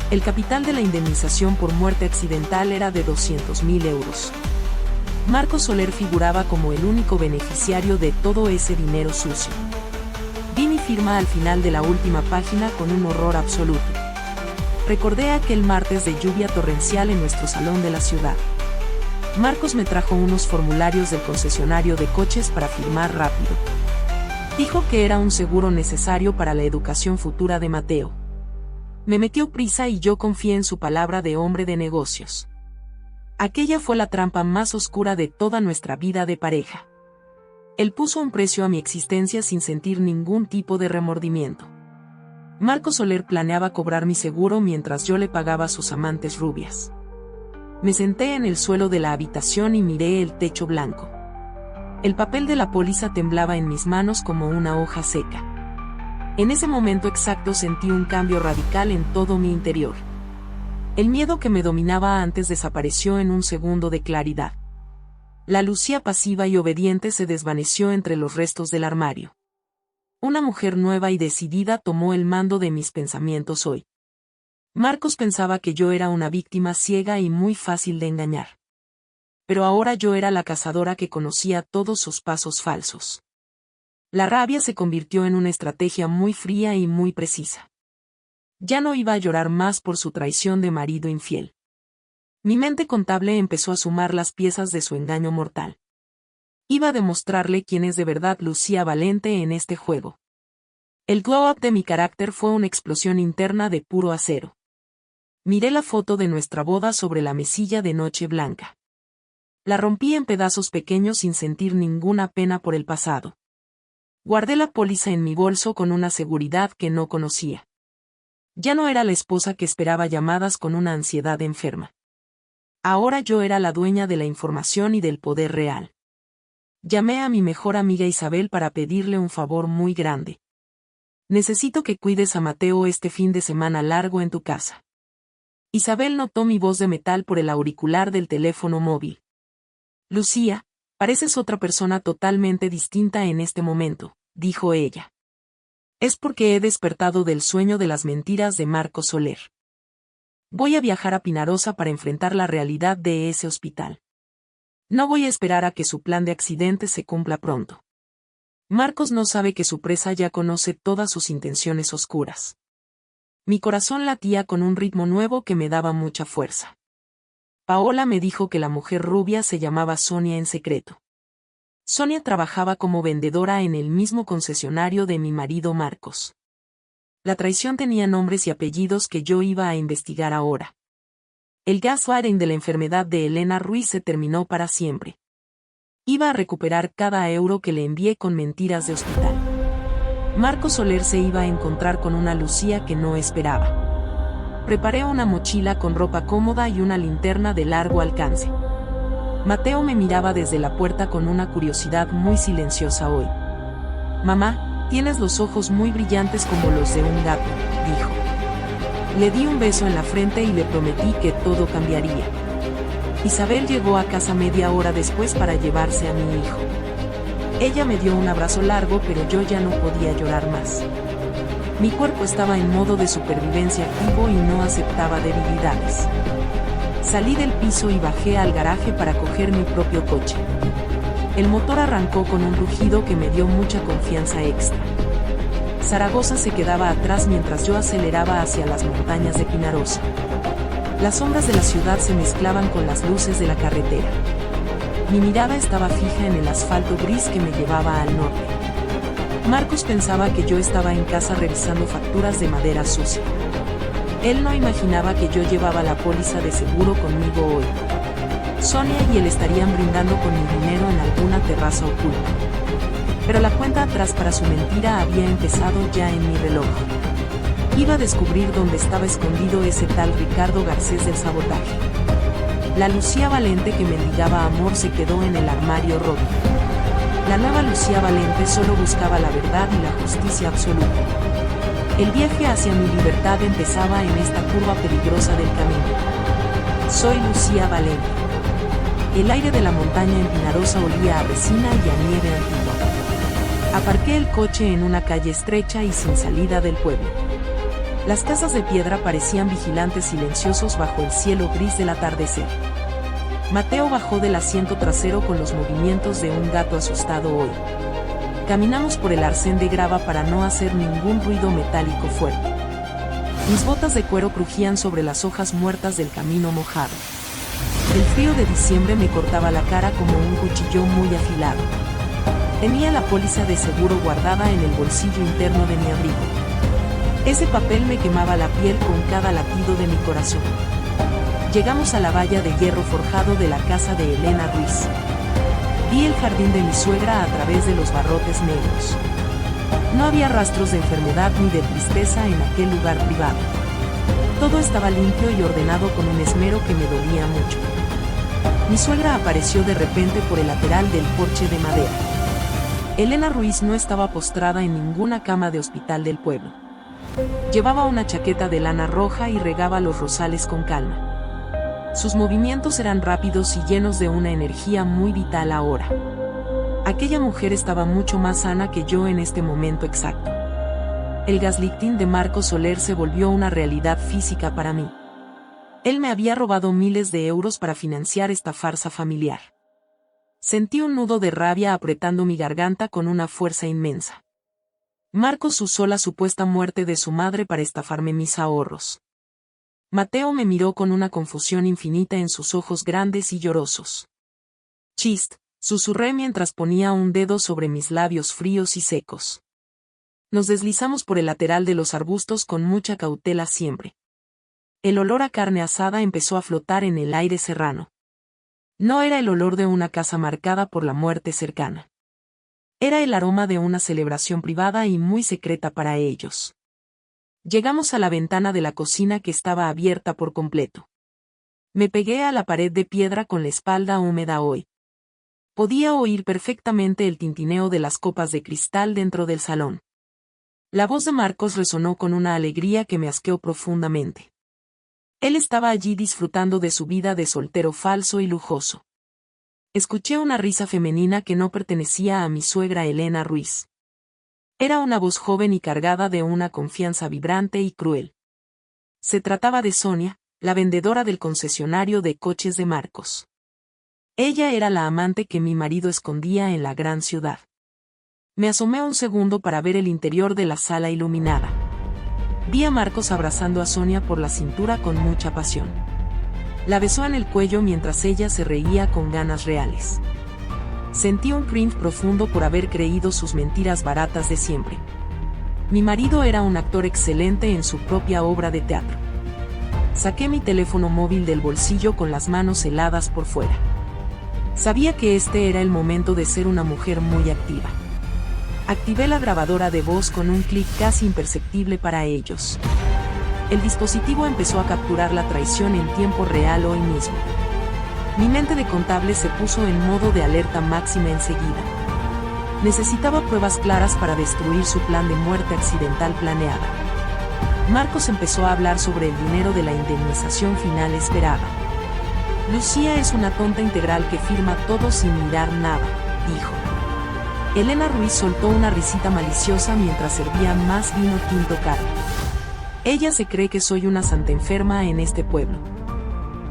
El capital de la indemnización por muerte accidental era de 200.000 euros. Marcos Soler figuraba como el único beneficiario de todo ese dinero sucio. Vi mi firma al final de la última página con un horror absoluto. Recordé aquel martes de lluvia torrencial en nuestro salón de la ciudad. Marcos me trajo unos formularios del concesionario de coches para firmar rápido. Dijo que era un seguro necesario para la educación futura de Mateo. Me metió prisa y yo confié en su palabra de hombre de negocios. Aquella fue la trampa más oscura de toda nuestra vida de pareja. Él puso un precio a mi existencia sin sentir ningún tipo de remordimiento. Marcos Soler planeaba cobrar mi seguro mientras yo le pagaba a sus amantes rubias. Me senté en el suelo de la habitación y miré el techo blanco. El papel de la póliza temblaba en mis manos como una hoja seca. En ese momento exacto sentí un cambio radical en todo mi interior. El miedo que me dominaba antes desapareció en un segundo de claridad. La Lucía pasiva y obediente se desvaneció entre los restos del armario. Una mujer nueva y decidida tomó el mando de mis pensamientos hoy. Marcos pensaba que yo era una víctima ciega y muy fácil de engañar. Pero ahora yo era la cazadora que conocía todos sus pasos falsos. La rabia se convirtió en una estrategia muy fría y muy precisa. Ya no iba a llorar más por su traición de marido infiel. Mi mente contable empezó a sumar las piezas de su engaño mortal. Iba a demostrarle quién es de verdad Lucía Valente en este juego. El glow-up de mi carácter fue una explosión interna de puro acero. Miré la foto de nuestra boda sobre la mesilla de noche blanca. La rompí en pedazos pequeños sin sentir ninguna pena por el pasado. Guardé la póliza en mi bolso con una seguridad que no conocía. Ya no era la esposa que esperaba llamadas con una ansiedad enferma. Ahora yo era la dueña de la información y del poder real. Llamé a mi mejor amiga Isabel para pedirle un favor muy grande. Necesito que cuides a Mateo este fin de semana largo en tu casa. Isabel notó mi voz de metal por el auricular del teléfono móvil. Lucía, pareces otra persona totalmente distinta en este momento, dijo ella. Es porque he despertado del sueño de las mentiras de Marcos Soler. Voy a viajar a Pinarosa para enfrentar la realidad de ese hospital. No voy a esperar a que su plan de accidente se cumpla pronto. Marcos no sabe que su presa ya conoce todas sus intenciones oscuras. Mi corazón latía con un ritmo nuevo que me daba mucha fuerza. Paola me dijo que la mujer rubia se llamaba Sonia en secreto. Sonia trabajaba como vendedora en el mismo concesionario de mi marido Marcos. La traición tenía nombres y apellidos que yo iba a investigar ahora. El gaslighting de la enfermedad de Elena Ruiz se terminó para siempre. Iba a recuperar cada euro que le envié con mentiras de hospital. Marcos Soler se iba a encontrar con una Lucía que no esperaba. Preparé una mochila con ropa cómoda y una linterna de largo alcance. Mateo me miraba desde la puerta con una curiosidad muy silenciosa hoy. Mamá, tienes los ojos muy brillantes como los de un gato, dijo. Le di un beso en la frente y le prometí que todo cambiaría. Isabel llegó a casa media hora después para llevarse a mi hijo. Ella me dio un abrazo largo, pero yo ya no podía llorar más. Mi cuerpo estaba en modo de supervivencia activo y no aceptaba debilidades. Salí del piso y bajé al garaje para coger mi propio coche. El motor arrancó con un rugido que me dio mucha confianza extra. Zaragoza se quedaba atrás mientras yo aceleraba hacia las montañas de Pinarosa. Las sombras de la ciudad se mezclaban con las luces de la carretera. Mi mirada estaba fija en el asfalto gris que me llevaba al norte. Marcos pensaba que yo estaba en casa revisando facturas de madera sucia. Él no imaginaba que yo llevaba la póliza de seguro conmigo hoy. Sonia y él estarían brindando con mi dinero en alguna terraza oculta. Pero la cuenta atrás para su mentira había empezado ya en mi reloj. Iba a descubrir dónde estaba escondido ese tal Ricardo Garcés del sabotaje. La Lucía Valente que mendigaba amor se quedó en el armario roto. La nueva Lucía Valente solo buscaba la verdad y la justicia absoluta. El viaje hacia mi libertad empezaba en esta curva peligrosa del camino. Soy Lucía Valente. El aire de la montaña en Pinarosa olía a resina y a nieve antigua. Aparqué el coche en una calle estrecha y sin salida del pueblo. Las casas de piedra parecían vigilantes silenciosos bajo el cielo gris del atardecer. Mateo bajó del asiento trasero con los movimientos de un gato asustado hoy. Caminamos por el arcén de grava para no hacer ningún ruido metálico fuerte. Mis botas de cuero crujían sobre las hojas muertas del camino mojado. El frío de diciembre me cortaba la cara como un cuchillo muy afilado. Tenía la póliza de seguro guardada en el bolsillo interno de mi abrigo. Ese papel me quemaba la piel con cada latido de mi corazón. Llegamos a la valla de hierro forjado de la casa de Elena Ruiz. Vi el jardín de mi suegra a través de los barrotes negros. No había rastros de enfermedad ni de tristeza en aquel lugar privado. Todo estaba limpio y ordenado con un esmero que me dolía mucho. Mi suegra apareció de repente por el lateral del porche de madera. Elena Ruiz no estaba postrada en ninguna cama de hospital del pueblo. Llevaba una chaqueta de lana roja y regaba los rosales con calma. Sus movimientos eran rápidos y llenos de una energía muy vital ahora. Aquella mujer estaba mucho más sana que yo en este momento exacto. El gaslighting de Marcos Soler se volvió una realidad física para mí. Él me había robado miles de euros para financiar esta farsa familiar. Sentí un nudo de rabia apretando mi garganta con una fuerza inmensa. Marcos usó la supuesta muerte de su madre para estafarme mis ahorros. Mateo me miró con una confusión infinita en sus ojos grandes y llorosos. Chist, susurré mientras ponía un dedo sobre mis labios fríos y secos. Nos deslizamos por el lateral de los arbustos con mucha cautela siempre. El olor a carne asada empezó a flotar en el aire serrano. No era el olor de una casa marcada por la muerte cercana. Era el aroma de una celebración privada y muy secreta para ellos. Llegamos a la ventana de la cocina que estaba abierta por completo. Me pegué a la pared de piedra con la espalda húmeda hoy. Podía oír perfectamente el tintineo de las copas de cristal dentro del salón. La voz de Marcos resonó con una alegría que me asqueó profundamente. Él estaba allí disfrutando de su vida de soltero falso y lujoso. Escuché una risa femenina que no pertenecía a mi suegra Elena Ruiz. Era una voz joven y cargada de una confianza vibrante y cruel. Se trataba de Sonia, la vendedora del concesionario de coches de Marcos. Ella era la amante que mi marido escondía en la gran ciudad. Me asomé un segundo para ver el interior de la sala iluminada. Vi a Marcos abrazando a Sonia por la cintura con mucha pasión. La besó en el cuello mientras ella se reía con ganas reales. Sentí un cringe profundo por haber creído sus mentiras baratas de siempre. Mi marido era un actor excelente en su propia obra de teatro. Saqué mi teléfono móvil del bolsillo con las manos heladas por fuera. Sabía que este era el momento de ser una mujer muy activa. Activé la grabadora de voz con un clic casi imperceptible para ellos. El dispositivo empezó a capturar la traición en tiempo real hoy mismo. Mi mente de contable se puso en modo de alerta máxima enseguida. Necesitaba pruebas claras para destruir su plan de muerte accidental planeada. Marcos empezó a hablar sobre el dinero de la indemnización final esperada. Lucía es una tonta integral que firma todo sin mirar nada, dijo. Elena Ruiz soltó una risita maliciosa mientras servía más vino tinto caro. Ella se cree que soy una santa enferma en este pueblo.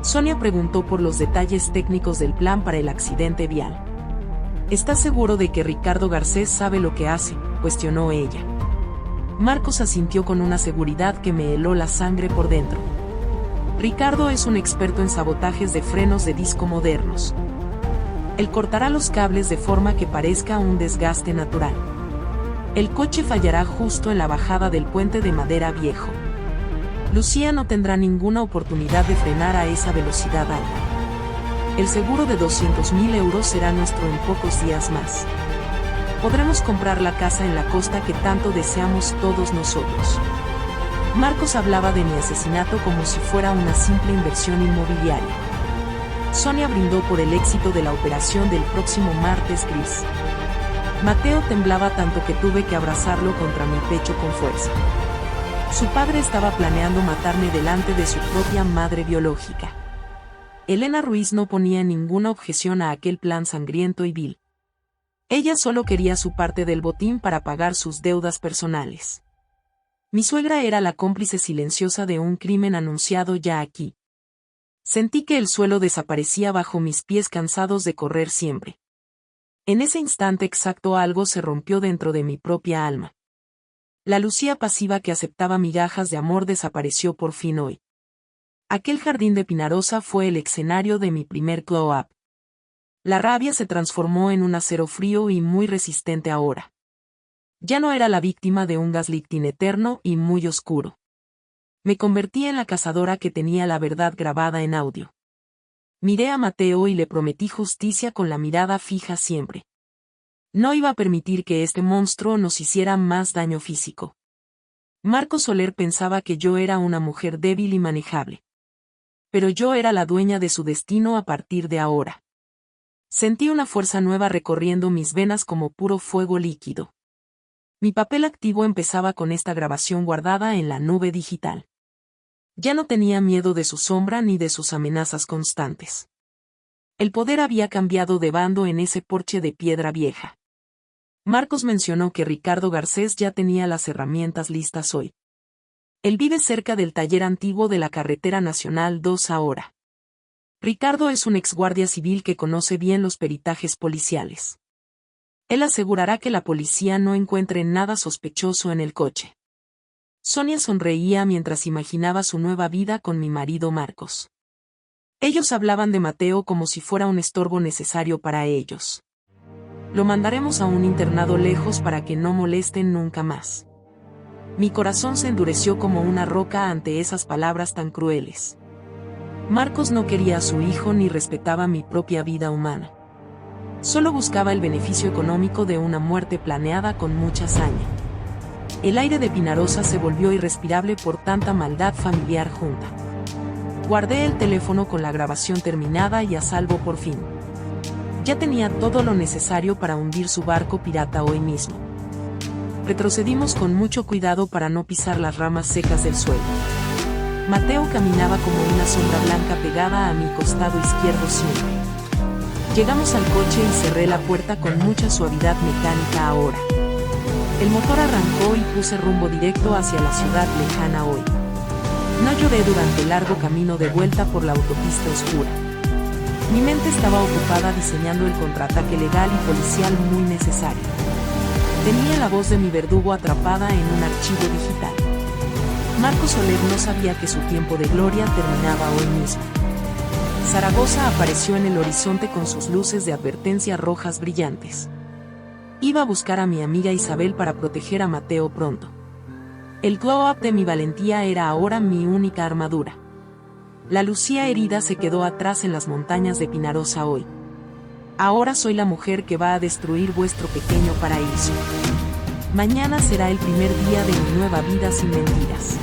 Sonia preguntó por los detalles técnicos del plan para el accidente vial. ¿Estás seguro de que Ricardo Garcés sabe lo que hace?, cuestionó ella. Marcos asintió con una seguridad que me heló la sangre por dentro. Ricardo es un experto en sabotajes de frenos de disco modernos. Él cortará los cables de forma que parezca un desgaste natural. El coche fallará justo en la bajada del puente de madera viejo. Lucía no tendrá ninguna oportunidad de frenar a esa velocidad alta. El seguro de 200.000 euros será nuestro en pocos días más. Podremos comprar la casa en la costa que tanto deseamos todos nosotros. Marcos hablaba de mi asesinato como si fuera una simple inversión inmobiliaria. Sonia brindó por el éxito de la operación del próximo martes gris. Mateo temblaba tanto que tuve que abrazarlo contra mi pecho con fuerza. Su padre estaba planeando matarme delante de su propia madre biológica. Elena Ruiz no ponía ninguna objeción a aquel plan sangriento y vil. Ella solo quería su parte del botín para pagar sus deudas personales. Mi suegra era la cómplice silenciosa de un crimen anunciado ya aquí. Sentí que el suelo desaparecía bajo mis pies cansados de correr siempre. En ese instante exacto algo se rompió dentro de mi propia alma. La Lucía pasiva que aceptaba migajas de amor desapareció por fin hoy. Aquel jardín de Pinarosa fue el escenario de mi primer glow-up. La rabia se transformó en un acero frío y muy resistente ahora. Ya no era la víctima de un gaslighting eterno y muy oscuro. Me convertí en la cazadora que tenía la verdad grabada en audio. Miré a Mateo y le prometí justicia con la mirada fija siempre. No iba a permitir que este monstruo nos hiciera más daño físico. Marcos Soler pensaba que yo era una mujer débil y manejable. Pero yo era la dueña de su destino a partir de ahora. Sentí una fuerza nueva recorriendo mis venas como puro fuego líquido. Mi papel activo empezaba con esta grabación guardada en la nube digital. Ya no tenía miedo de su sombra ni de sus amenazas constantes. El poder había cambiado de bando en ese porche de piedra vieja. Marcos mencionó que Ricardo Garcés ya tenía las herramientas listas hoy. Él vive cerca del taller antiguo de la Carretera Nacional 2 ahora. Ricardo es un exguardia civil que conoce bien los peritajes policiales. Él asegurará que la policía no encuentre nada sospechoso en el coche. Sonia sonreía mientras imaginaba su nueva vida con mi marido Marcos. Ellos hablaban de Mateo como si fuera un estorbo necesario para ellos. Lo mandaremos a un internado lejos para que no molesten nunca más. Mi corazón se endureció como una roca ante esas palabras tan crueles. Marcos no quería a su hijo ni respetaba mi propia vida humana. Solo buscaba el beneficio económico de una muerte planeada con mucha hazaña. El aire de Pinarosa se volvió irrespirable por tanta maldad familiar junta. Guardé el teléfono con la grabación terminada y a salvo por fin. Ya tenía todo lo necesario para hundir su barco pirata hoy mismo. Retrocedimos con mucho cuidado para no pisar las ramas secas del suelo. Mateo caminaba como una sombra blanca pegada a mi costado izquierdo siempre. Llegamos al coche y cerré la puerta con mucha suavidad mecánica ahora. El motor arrancó y puse rumbo directo hacia la ciudad lejana hoy. No lloré durante el largo camino de vuelta por la autopista oscura. Mi mente estaba ocupada diseñando el contraataque legal y policial muy necesario. Tenía la voz de mi verdugo atrapada en un archivo digital. Marcos Soler no sabía que su tiempo de gloria terminaba hoy mismo. Zaragoza apareció en el horizonte con sus luces de advertencia rojas brillantes. Iba a buscar a mi amiga Isabel para proteger a Mateo pronto. El glow-up de mi valentía era ahora mi única armadura. La Lucía herida se quedó atrás en las montañas de Pinarosa hoy. Ahora soy la mujer que va a destruir vuestro pequeño paraíso. Mañana será el primer día de mi nueva vida sin mentiras.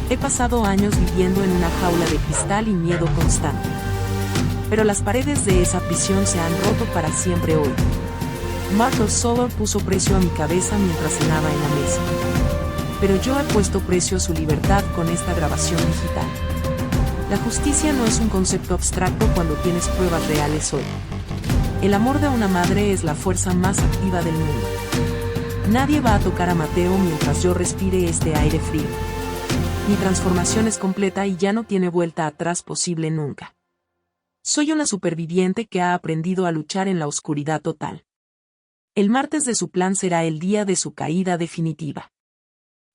He pasado años viviendo en una jaula de cristal y miedo constante. Pero las paredes de esa prisión se han roto para siempre hoy. Marcos Soler puso precio a mi cabeza mientras cenaba en la mesa. Pero yo he puesto precio a su libertad con esta grabación digital. La justicia no es un concepto abstracto cuando tienes pruebas reales hoy. El amor de una madre es la fuerza más activa del mundo. Nadie va a tocar a Mateo mientras yo respire este aire frío. Mi transformación es completa y ya no tiene vuelta atrás posible nunca. Soy una superviviente que ha aprendido a luchar en la oscuridad total. El martes de su plan será el día de su caída definitiva.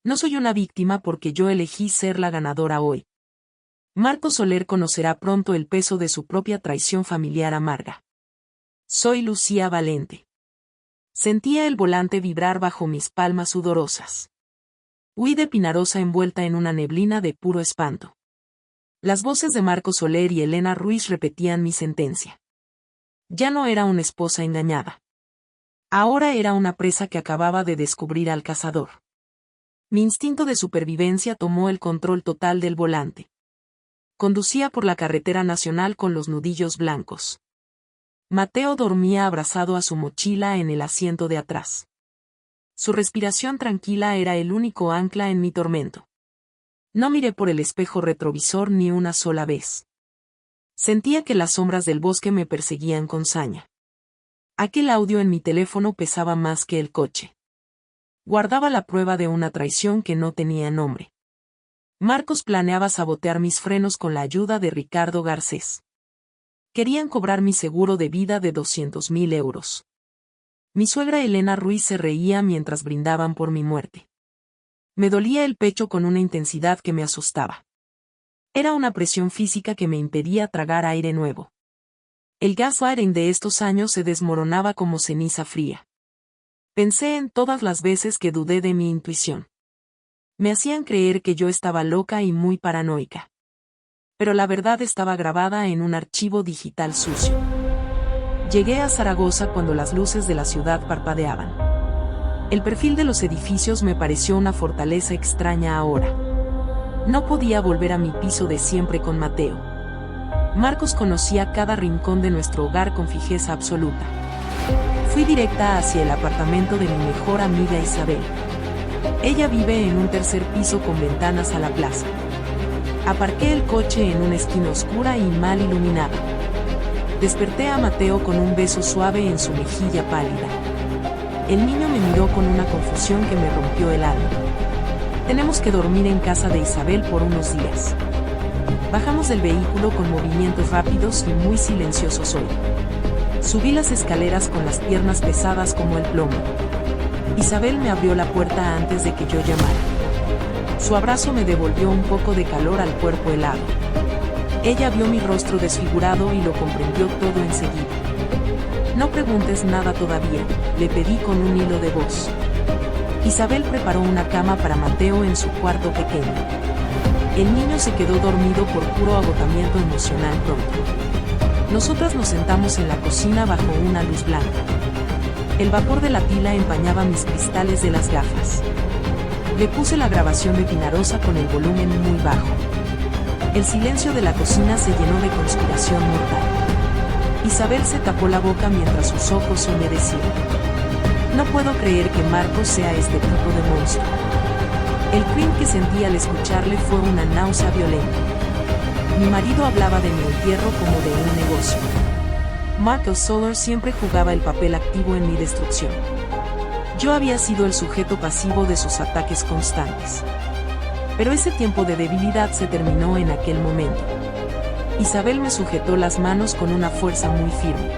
No soy una víctima porque yo elegí ser la ganadora hoy. Marcos Soler conocerá pronto el peso de su propia traición familiar amarga. Soy Lucía Valente. Sentía el volante vibrar bajo mis palmas sudorosas. Huí de Pinarosa envuelta en una neblina de puro espanto. Las voces de Marcos Soler y Elena Ruiz repetían mi sentencia. Ya no era una esposa engañada. Ahora era una presa que acababa de descubrir al cazador. Mi instinto de supervivencia tomó el control total del volante. Conducía por la carretera nacional con los nudillos blancos. Mateo dormía abrazado a su mochila en el asiento de atrás. Su respiración tranquila era el único ancla en mi tormento. No miré por el espejo retrovisor ni una sola vez. Sentía que las sombras del bosque me perseguían con saña. Aquel audio en mi teléfono pesaba más que el coche. Guardaba la prueba de una traición que no tenía nombre. Marcos planeaba sabotear mis frenos con la ayuda de Ricardo Garcés. Querían cobrar mi seguro de vida de 200.000 euros. Mi suegra Elena Ruiz se reía mientras brindaban por mi muerte. Me dolía el pecho con una intensidad que me asustaba. Era una presión física que me impedía tragar aire nuevo. El gaslighting de estos años se desmoronaba como ceniza fría. Pensé en todas las veces que dudé de mi intuición. Me hacían creer que yo estaba loca y muy paranoica. Pero la verdad estaba grabada en un archivo digital sucio. Llegué a Zaragoza cuando las luces de la ciudad parpadeaban. El perfil de los edificios me pareció una fortaleza extraña ahora. No podía volver a mi piso de siempre con Mateo. Marcos conocía cada rincón de nuestro hogar con fijeza absoluta. Fui directa hacia el apartamento de mi mejor amiga Isabel. Ella vive en un tercer piso con ventanas a la plaza. Aparqué el coche en una esquina oscura y mal iluminada. Desperté a Mateo con un beso suave en su mejilla pálida. El niño me miró con una confusión que me rompió el alma. Tenemos que dormir en casa de Isabel por unos días. Bajamos del vehículo con movimientos rápidos y muy silenciosos hoy. Subí las escaleras con las piernas pesadas como el plomo. Isabel me abrió la puerta antes de que yo llamara. Su abrazo me devolvió un poco de calor al cuerpo helado. Ella vio mi rostro desfigurado y lo comprendió todo enseguida. No preguntes nada todavía, le pedí con un hilo de voz. Isabel preparó una cama para Mateo en su cuarto pequeño. El niño se quedó dormido por puro agotamiento emocional pronto. Nosotras nos sentamos en la cocina bajo una luz blanca. El vapor de la pila empañaba mis cristales de las gafas. Le puse la grabación de Pinarosa con el volumen muy bajo. El silencio de la cocina se llenó de conspiración mortal. Isabel se tapó la boca mientras sus ojos se humedecían. No puedo creer que Marcos sea este tipo de monstruo. El crin que sentí al escucharle fue una náusea violenta. Mi marido hablaba de mi entierro como de un negocio. Marcos Soler siempre jugaba el papel activo en mi destrucción. Yo había sido el sujeto pasivo de sus ataques constantes. Pero ese tiempo de debilidad se terminó en aquel momento. Isabel me sujetó las manos con una fuerza muy firme.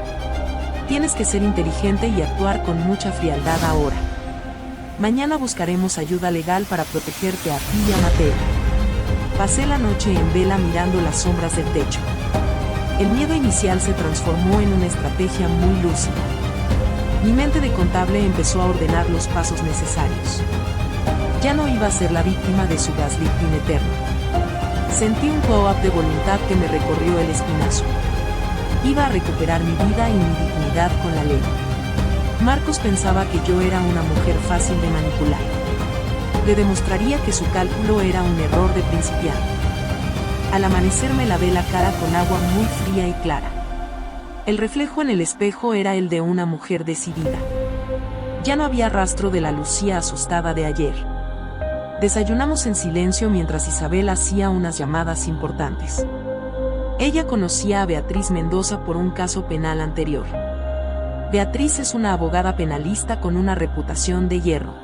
Tienes que ser inteligente y actuar con mucha frialdad ahora. Mañana buscaremos ayuda legal para protegerte a ti y a Mateo. Pasé la noche en vela mirando las sombras del techo. El miedo inicial se transformó en una estrategia muy lúcida. Mi mente de contable empezó a ordenar los pasos necesarios. Ya no iba a ser la víctima de su gaslighting eterno. Sentí un glow-up de voluntad que me recorrió el espinazo. Iba a recuperar mi vida y mi dignidad con la ley. Marcos pensaba que yo era una mujer fácil de manipular. Le demostraría que su cálculo era un error de principiante. Al amanecer me lavé la cara con agua muy fría y clara. El reflejo en el espejo era el de una mujer decidida. Ya no había rastro de la Lucía asustada de ayer. Desayunamos en silencio mientras Isabel hacía unas llamadas importantes. Ella conocía a Beatriz Mendoza por un caso penal anterior. Beatriz es una abogada penalista con una reputación de hierro.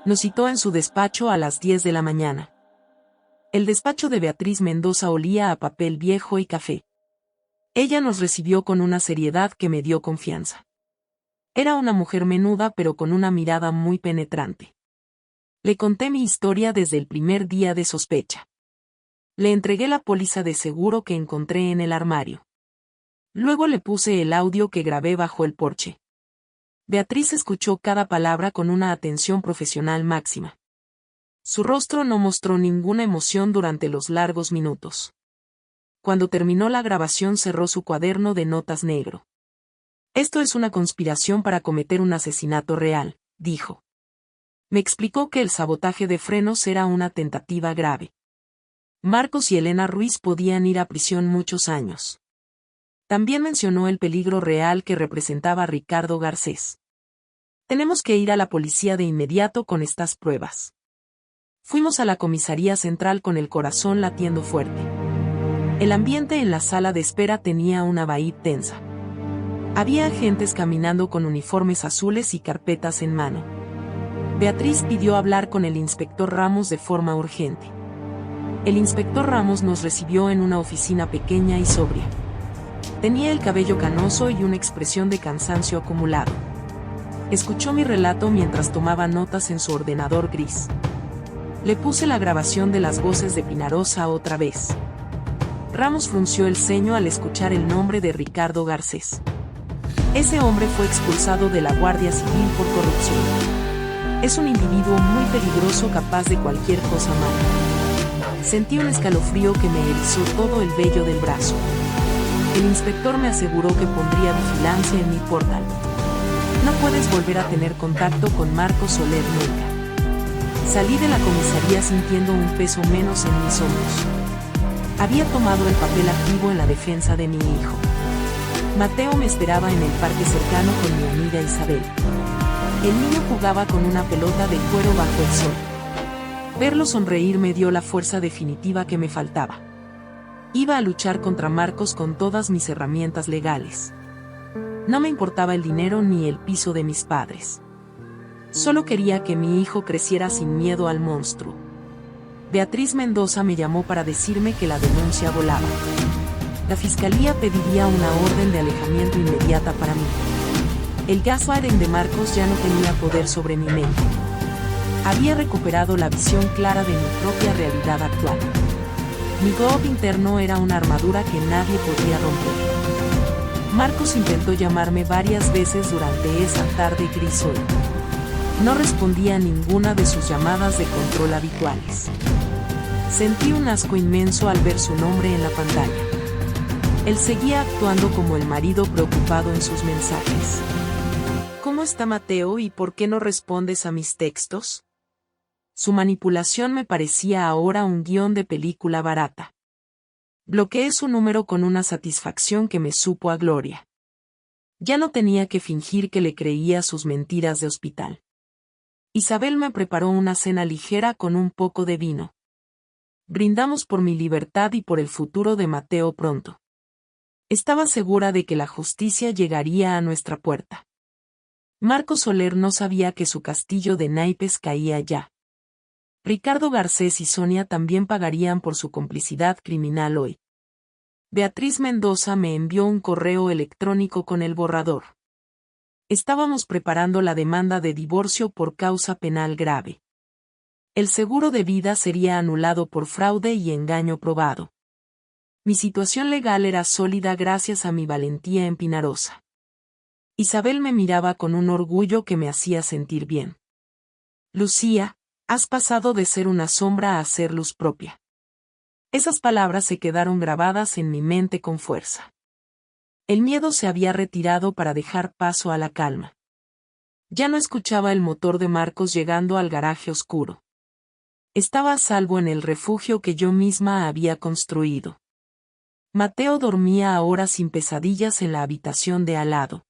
Nos citó en su despacho a las 10 de la mañana. El despacho de Beatriz Mendoza olía a papel viejo y café. Ella nos recibió con una seriedad que me dio confianza. Era una mujer menuda pero con una mirada muy penetrante. Le conté mi historia desde el primer día de sospecha. Le entregué la póliza de seguro que encontré en el armario. Luego le puse el audio que grabé bajo el porche. Beatriz escuchó cada palabra con una atención profesional máxima. Su rostro no mostró ninguna emoción durante los largos minutos. Cuando terminó la grabación cerró su cuaderno de notas negro. Esto es una conspiración para cometer un asesinato real, dijo. Me explicó que el sabotaje de frenos era una tentativa grave. Marcos y Elena Ruiz podían ir a prisión muchos años. También mencionó el peligro real que representaba Ricardo Garcés. Tenemos que ir a la policía de inmediato con estas pruebas. Fuimos a la comisaría central con el corazón latiendo fuerte. El ambiente en la sala de espera tenía una vaíd tensa. Había agentes caminando con uniformes azules y carpetas en mano. Beatriz pidió hablar con el inspector Ramos de forma urgente. El inspector Ramos nos recibió en una oficina pequeña y sobria. Tenía el cabello canoso y una expresión de cansancio acumulado. Escuchó mi relato mientras tomaba notas en su ordenador gris. Le puse la grabación de las voces de Pinarosa otra vez. Ramos frunció el ceño al escuchar el nombre de Ricardo Garcés. Ese hombre fue expulsado de la Guardia Civil por corrupción. Es un individuo muy peligroso capaz de cualquier cosa mala. Sentí un escalofrío que me erizó todo el vello del brazo. El inspector me aseguró que pondría vigilancia en mi portal. No puedes volver a tener contacto con Marcos Soler nunca. Salí de la comisaría sintiendo un peso menos en mis hombros. Había tomado el papel activo en la defensa de mi hijo. Mateo me esperaba en el parque cercano con mi amiga Isabel. El niño jugaba con una pelota de cuero bajo el sol. Verlo sonreír me dio la fuerza definitiva que me faltaba. Iba a luchar contra Marcos con todas mis herramientas legales. No me importaba el dinero ni el piso de mis padres. Solo quería que mi hijo creciera sin miedo al monstruo. Beatriz Mendoza me llamó para decirme que la denuncia volaba. La fiscalía pediría una orden de alejamiento inmediata para mí. El gaslighting de Marcos ya no tenía poder sobre mi mente. Había recuperado la visión clara de mi propia realidad actual. Mi globo interno era una armadura que nadie podía romper. Marcos intentó llamarme varias veces durante esa tarde gris. No respondía a ninguna de sus llamadas de control habituales. Sentí un asco inmenso al ver su nombre en la pantalla. Él seguía actuando como el marido preocupado en sus mensajes. ¿Cómo está Mateo y por qué no respondes a mis textos? Su manipulación me parecía ahora un guión de película barata. Bloqueé su número con una satisfacción que me supo a gloria. Ya no tenía que fingir que le creía sus mentiras de hospital. Isabel me preparó una cena ligera con un poco de vino. Brindamos por mi libertad y por el futuro de Mateo pronto. Estaba segura de que la justicia llegaría a nuestra puerta. Marcos Soler no sabía que su castillo de naipes caía ya. Ricardo Garcés y Sonia también pagarían por su complicidad criminal hoy. Beatriz Mendoza me envió un correo electrónico con el borrador. Estábamos preparando la demanda de divorcio por causa penal grave. El seguro de vida sería anulado por fraude y engaño probado. Mi situación legal era sólida gracias a mi valentía en Pinarosa. Isabel me miraba con un orgullo que me hacía sentir bien. Lucía, has pasado de ser una sombra a ser luz propia. Esas palabras se quedaron grabadas en mi mente con fuerza. El miedo se había retirado para dejar paso a la calma. Ya no escuchaba el motor de Marcos llegando al garaje oscuro. Estaba a salvo en el refugio que yo misma había construido. Mateo dormía ahora sin pesadillas en la habitación de al lado.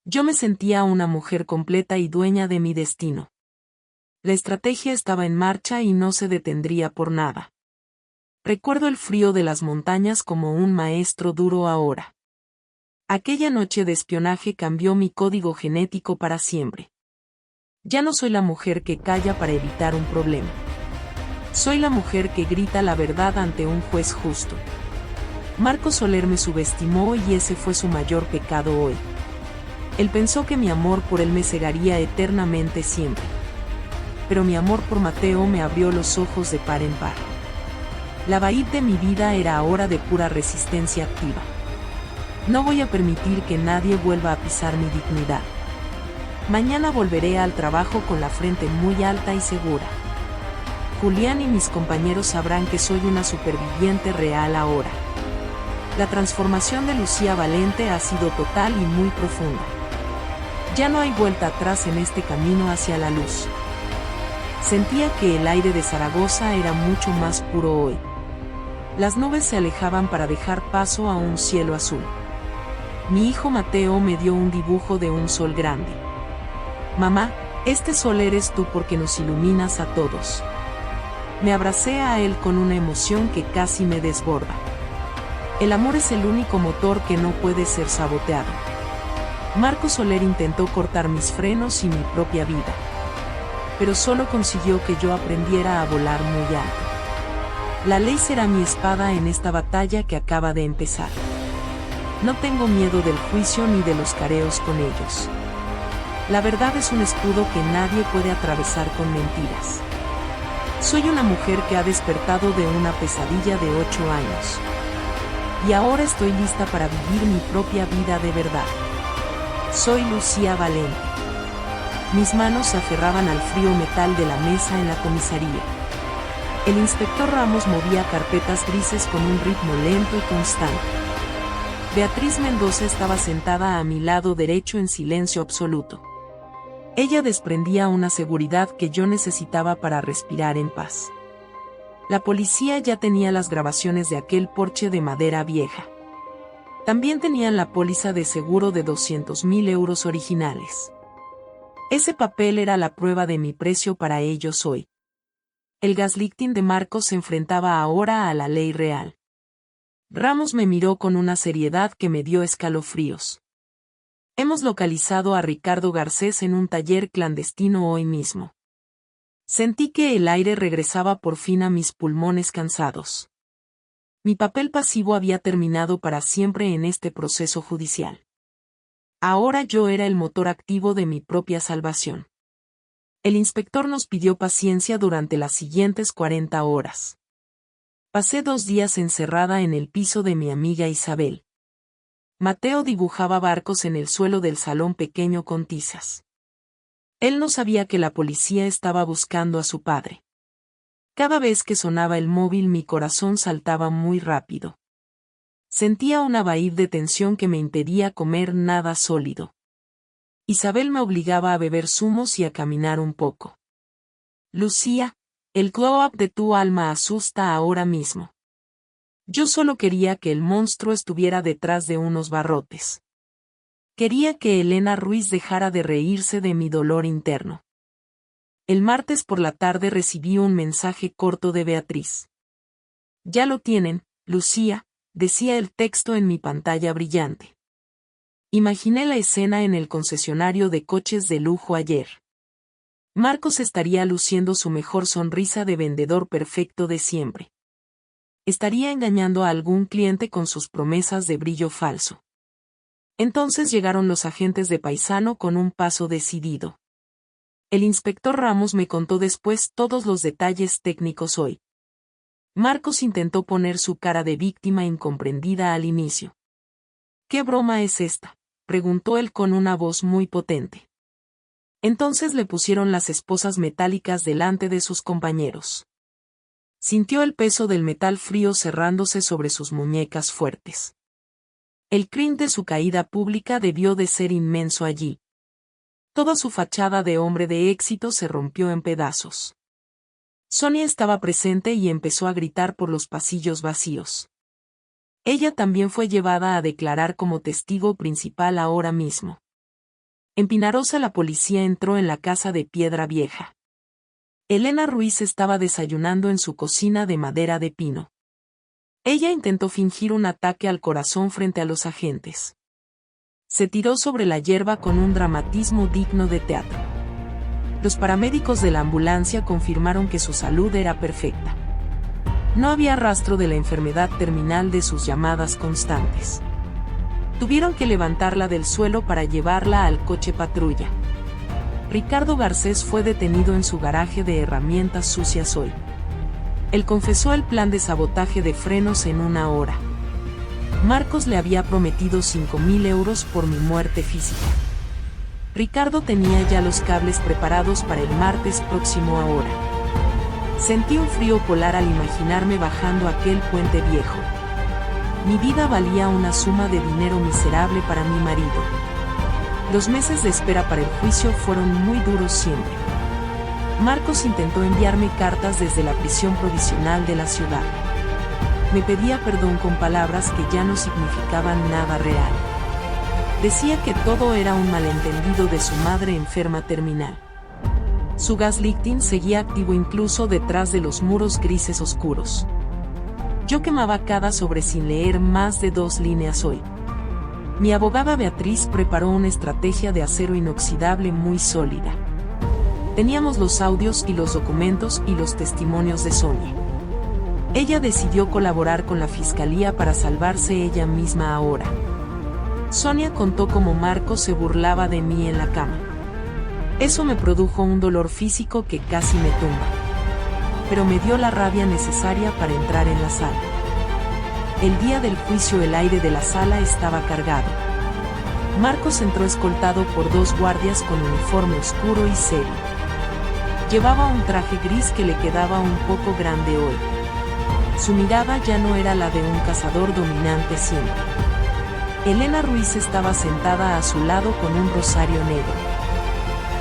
Yo me sentía una mujer completa y dueña de mi destino. La estrategia estaba en marcha y no se detendría por nada. Recuerdo el frío de las montañas como un maestro duro ahora. Aquella noche de espionaje cambió mi código genético para siempre. Ya no soy la mujer que calla para evitar un problema. Soy la mujer que grita la verdad ante un juez justo. Marcos Soler me subestimó y ese fue su mayor pecado hoy. Él pensó que mi amor por él me cegaría eternamente siempre. Pero mi amor por Mateo me abrió los ojos de par en par. La bahía de mi vida era ahora de pura resistencia activa. No voy a permitir que nadie vuelva a pisar mi dignidad. Mañana volveré al trabajo con la frente muy alta y segura. Julián y mis compañeros sabrán que soy una superviviente real ahora. La transformación de Lucía Valente ha sido total y muy profunda. Ya no hay vuelta atrás en este camino hacia la luz. Sentía que el aire de Zaragoza era mucho más puro hoy. Las nubes se alejaban para dejar paso a un cielo azul. Mi hijo Mateo me dio un dibujo de un sol grande. Mamá, este sol eres tú porque nos iluminas a todos. Me abracé a él con una emoción que casi me desborda. El amor es el único motor que no puede ser saboteado. Marcos Soler intentó cortar mis frenos y mi propia vida. Pero solo consiguió que yo aprendiera a volar muy alto. La ley será mi espada en esta batalla que acaba de empezar. No tengo miedo del juicio ni de los careos con ellos. La verdad es un escudo que nadie puede atravesar con mentiras. Soy una mujer que ha despertado de una pesadilla de 8 años. Y ahora estoy lista para vivir mi propia vida de verdad. Soy Lucía Valente. Mis manos se aferraban al frío metal de la mesa en la comisaría. El inspector Ramos movía carpetas grises con un ritmo lento y constante. Beatriz Mendoza estaba sentada a mi lado derecho en silencio absoluto. Ella desprendía una seguridad que yo necesitaba para respirar en paz. La policía ya tenía las grabaciones de aquel porche de madera vieja. También tenían la póliza de seguro de 200.000 euros originales. Ese papel era la prueba de mi precio para ellos hoy. El gaslighting de Marcos se enfrentaba ahora a la ley real. Ramos me miró con una seriedad que me dio escalofríos. Hemos localizado a Ricardo Garcés en un taller clandestino hoy mismo. Sentí que el aire regresaba por fin a mis pulmones cansados. Mi papel pasivo había terminado para siempre en este proceso judicial. Ahora yo era el motor activo de mi propia salvación. El inspector nos pidió paciencia durante las siguientes 40 horas. Pasé 2 días encerrada en el piso de mi amiga Isabel. Mateo dibujaba barcos en el suelo del salón pequeño con tizas. Él no sabía que la policía estaba buscando a su padre. Cada vez que sonaba el móvil mi corazón saltaba muy rápido. Sentía una vaíz de tensión que me impedía comer nada sólido. Isabel me obligaba a beber zumos y a caminar un poco. Lucía, el glow-up de tu alma asusta ahora mismo. Yo solo quería que el monstruo estuviera detrás de unos barrotes. Quería que Elena Ruiz dejara de reírse de mi dolor interno. El martes por la tarde recibí un mensaje corto de Beatriz. Ya lo tienen, Lucía, decía el texto en mi pantalla brillante. Imaginé la escena en el concesionario de coches de lujo ayer. Marcos estaría luciendo su mejor sonrisa de vendedor perfecto de siempre. Estaría engañando a algún cliente con sus promesas de brillo falso. Entonces llegaron los agentes de Paisano con un paso decidido. El inspector Ramos me contó después todos los detalles técnicos hoy. Marcos intentó poner su cara de víctima incomprendida al inicio. ¿Qué broma es esta?, preguntó él con una voz muy potente. Entonces le pusieron las esposas metálicas delante de sus compañeros. Sintió el peso del metal frío cerrándose sobre sus muñecas fuertes. El crin de su caída pública debió de ser inmenso allí. Toda su fachada de hombre de éxito se rompió en pedazos. Sonia estaba presente y empezó a gritar por los pasillos vacíos. Ella también fue llevada a declarar como testigo principal ahora mismo. En Pinarosa la policía entró en la casa de piedra vieja. Elena Ruiz estaba desayunando en su cocina de madera de pino. Ella intentó fingir un ataque al corazón frente a los agentes. Se tiró sobre la hierba con un dramatismo digno de teatro. Los paramédicos de la ambulancia confirmaron que su salud era perfecta. No había rastro de la enfermedad terminal de sus llamadas constantes. Tuvieron que levantarla del suelo para llevarla al coche patrulla. Ricardo Garcés fue detenido en su garaje de herramientas sucias hoy. Él confesó el plan de sabotaje de frenos en 1 hora. Marcos le había prometido 5.000 euros por mi muerte física. Ricardo tenía ya los cables preparados para el martes próximo ahora. Sentí un frío polar al imaginarme bajando aquel puente viejo. Mi vida valía una suma de dinero miserable para mi marido. Los meses de espera para el juicio fueron muy duros siempre. Marcos intentó enviarme cartas desde la prisión provisional de la ciudad. Me pedía perdón con palabras que ya no significaban nada real. Decía que todo era un malentendido de su madre enferma terminal. Su gaslighting seguía activo incluso detrás de los muros grises oscuros. Yo quemaba cada sobre sin leer más de 2 líneas hoy. Mi abogada Beatriz preparó una estrategia de acero inoxidable muy sólida. Teníamos los audios y los documentos y los testimonios de Sonia. Ella decidió colaborar con la fiscalía para salvarse ella misma ahora. Sonia contó cómo Marcos se burlaba de mí en la cama. Eso me produjo un dolor físico que casi me tumba. Pero me dio la rabia necesaria para entrar en la sala. El día del juicio el aire de la sala estaba cargado. Marcos entró escoltado por 2 guardias con uniforme oscuro y serio. Llevaba un traje gris que le quedaba un poco grande hoy. Su mirada ya no era la de un cazador dominante siempre. Elena Ruiz estaba sentada a su lado con un rosario negro.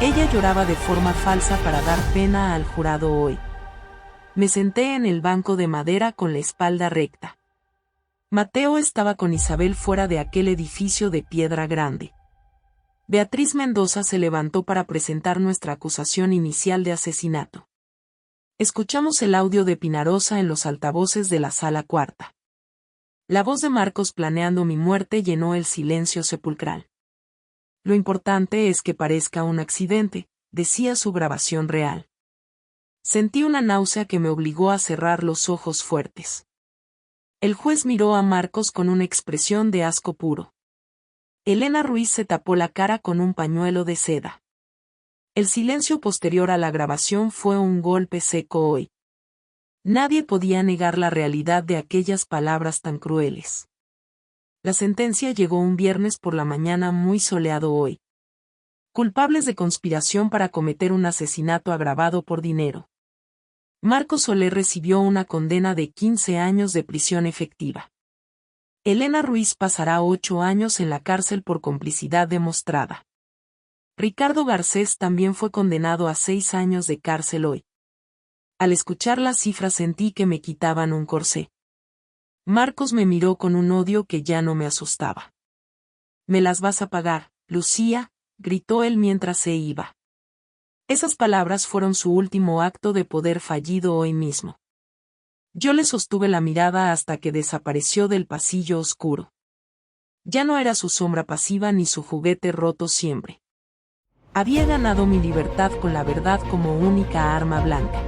Ella lloraba de forma falsa para dar pena al jurado hoy. Me senté en el banco de madera con la espalda recta. Mateo estaba con Isabel fuera de aquel edificio de piedra grande. Beatriz Mendoza se levantó para presentar nuestra acusación inicial de asesinato. Escuchamos el audio de Pinarosa en los altavoces de la sala cuarta. La voz de Marcos planeando mi muerte llenó el silencio sepulcral. Lo importante es que parezca un accidente, decía su grabación real. Sentí una náusea que me obligó a cerrar los ojos fuertes. El juez miró a Marcos con una expresión de asco puro. Elena Ruiz se tapó la cara con un pañuelo de seda. El silencio posterior a la grabación fue un golpe seco hoy. Nadie podía negar la realidad de aquellas palabras tan crueles. La sentencia llegó un viernes por la mañana muy soleado hoy. Culpables de conspiración para cometer un asesinato agravado por dinero. Marcos Soler recibió una condena de 15 años de prisión efectiva. Elena Ruiz pasará 8 años en la cárcel por complicidad demostrada. Ricardo Garcés también fue condenado a 6 años de cárcel hoy. Al escuchar las cifras sentí que me quitaban un corsé. Marcos me miró con un odio que ya no me asustaba. «Me las vas a pagar, Lucía», gritó él mientras se iba. Esas palabras fueron su último acto de poder fallido hoy mismo. Yo le sostuve la mirada hasta que desapareció del pasillo oscuro. Ya no era su sombra pasiva ni su juguete roto siempre. Había ganado mi libertad con la verdad como única arma blanca.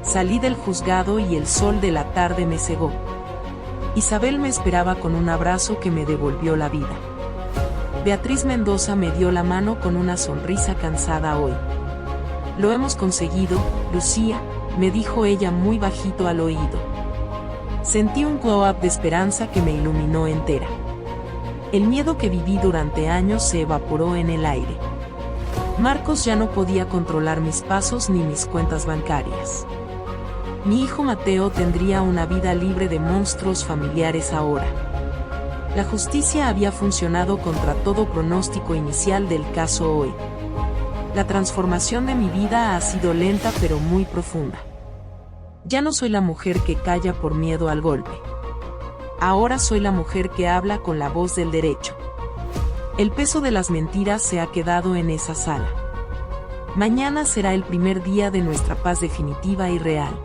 Salí del juzgado y el sol de la tarde me cegó. Isabel me esperaba con un abrazo que me devolvió la vida. Beatriz Mendoza me dio la mano con una sonrisa cansada hoy. «Lo hemos conseguido, Lucía», me dijo ella muy bajito al oído. Sentí un glow-up de esperanza que me iluminó entera. El miedo que viví durante años se evaporó en el aire. Marcos ya no podía controlar mis pasos ni mis cuentas bancarias. Mi hijo Mateo tendría una vida libre de monstruos familiares ahora. La justicia había funcionado contra todo pronóstico inicial del caso hoy. La transformación de mi vida ha sido lenta pero muy profunda. Ya no soy la mujer que calla por miedo al golpe. Ahora soy la mujer que habla con la voz del derecho. El peso de las mentiras se ha quedado en esa sala. Mañana será el primer día de nuestra paz definitiva y real.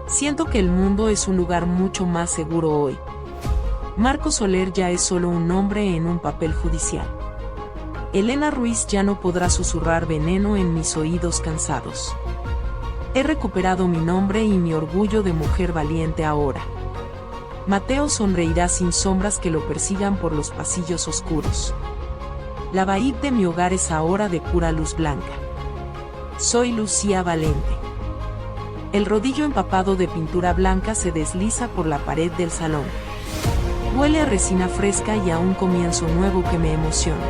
Siento que el mundo es un lugar mucho más seguro hoy. Marcos Soler ya es solo un nombre en un papel judicial. Elena Ruiz ya no podrá susurrar veneno en mis oídos cansados. He recuperado mi nombre y mi orgullo de mujer valiente ahora. Mateo sonreirá sin sombras que lo persigan por los pasillos oscuros. La bahía de mi hogar es ahora de pura luz blanca. Soy Lucía Valente. El rodillo empapado de pintura blanca se desliza por la pared del salón. Huele a resina fresca y a un comienzo nuevo que me emociona.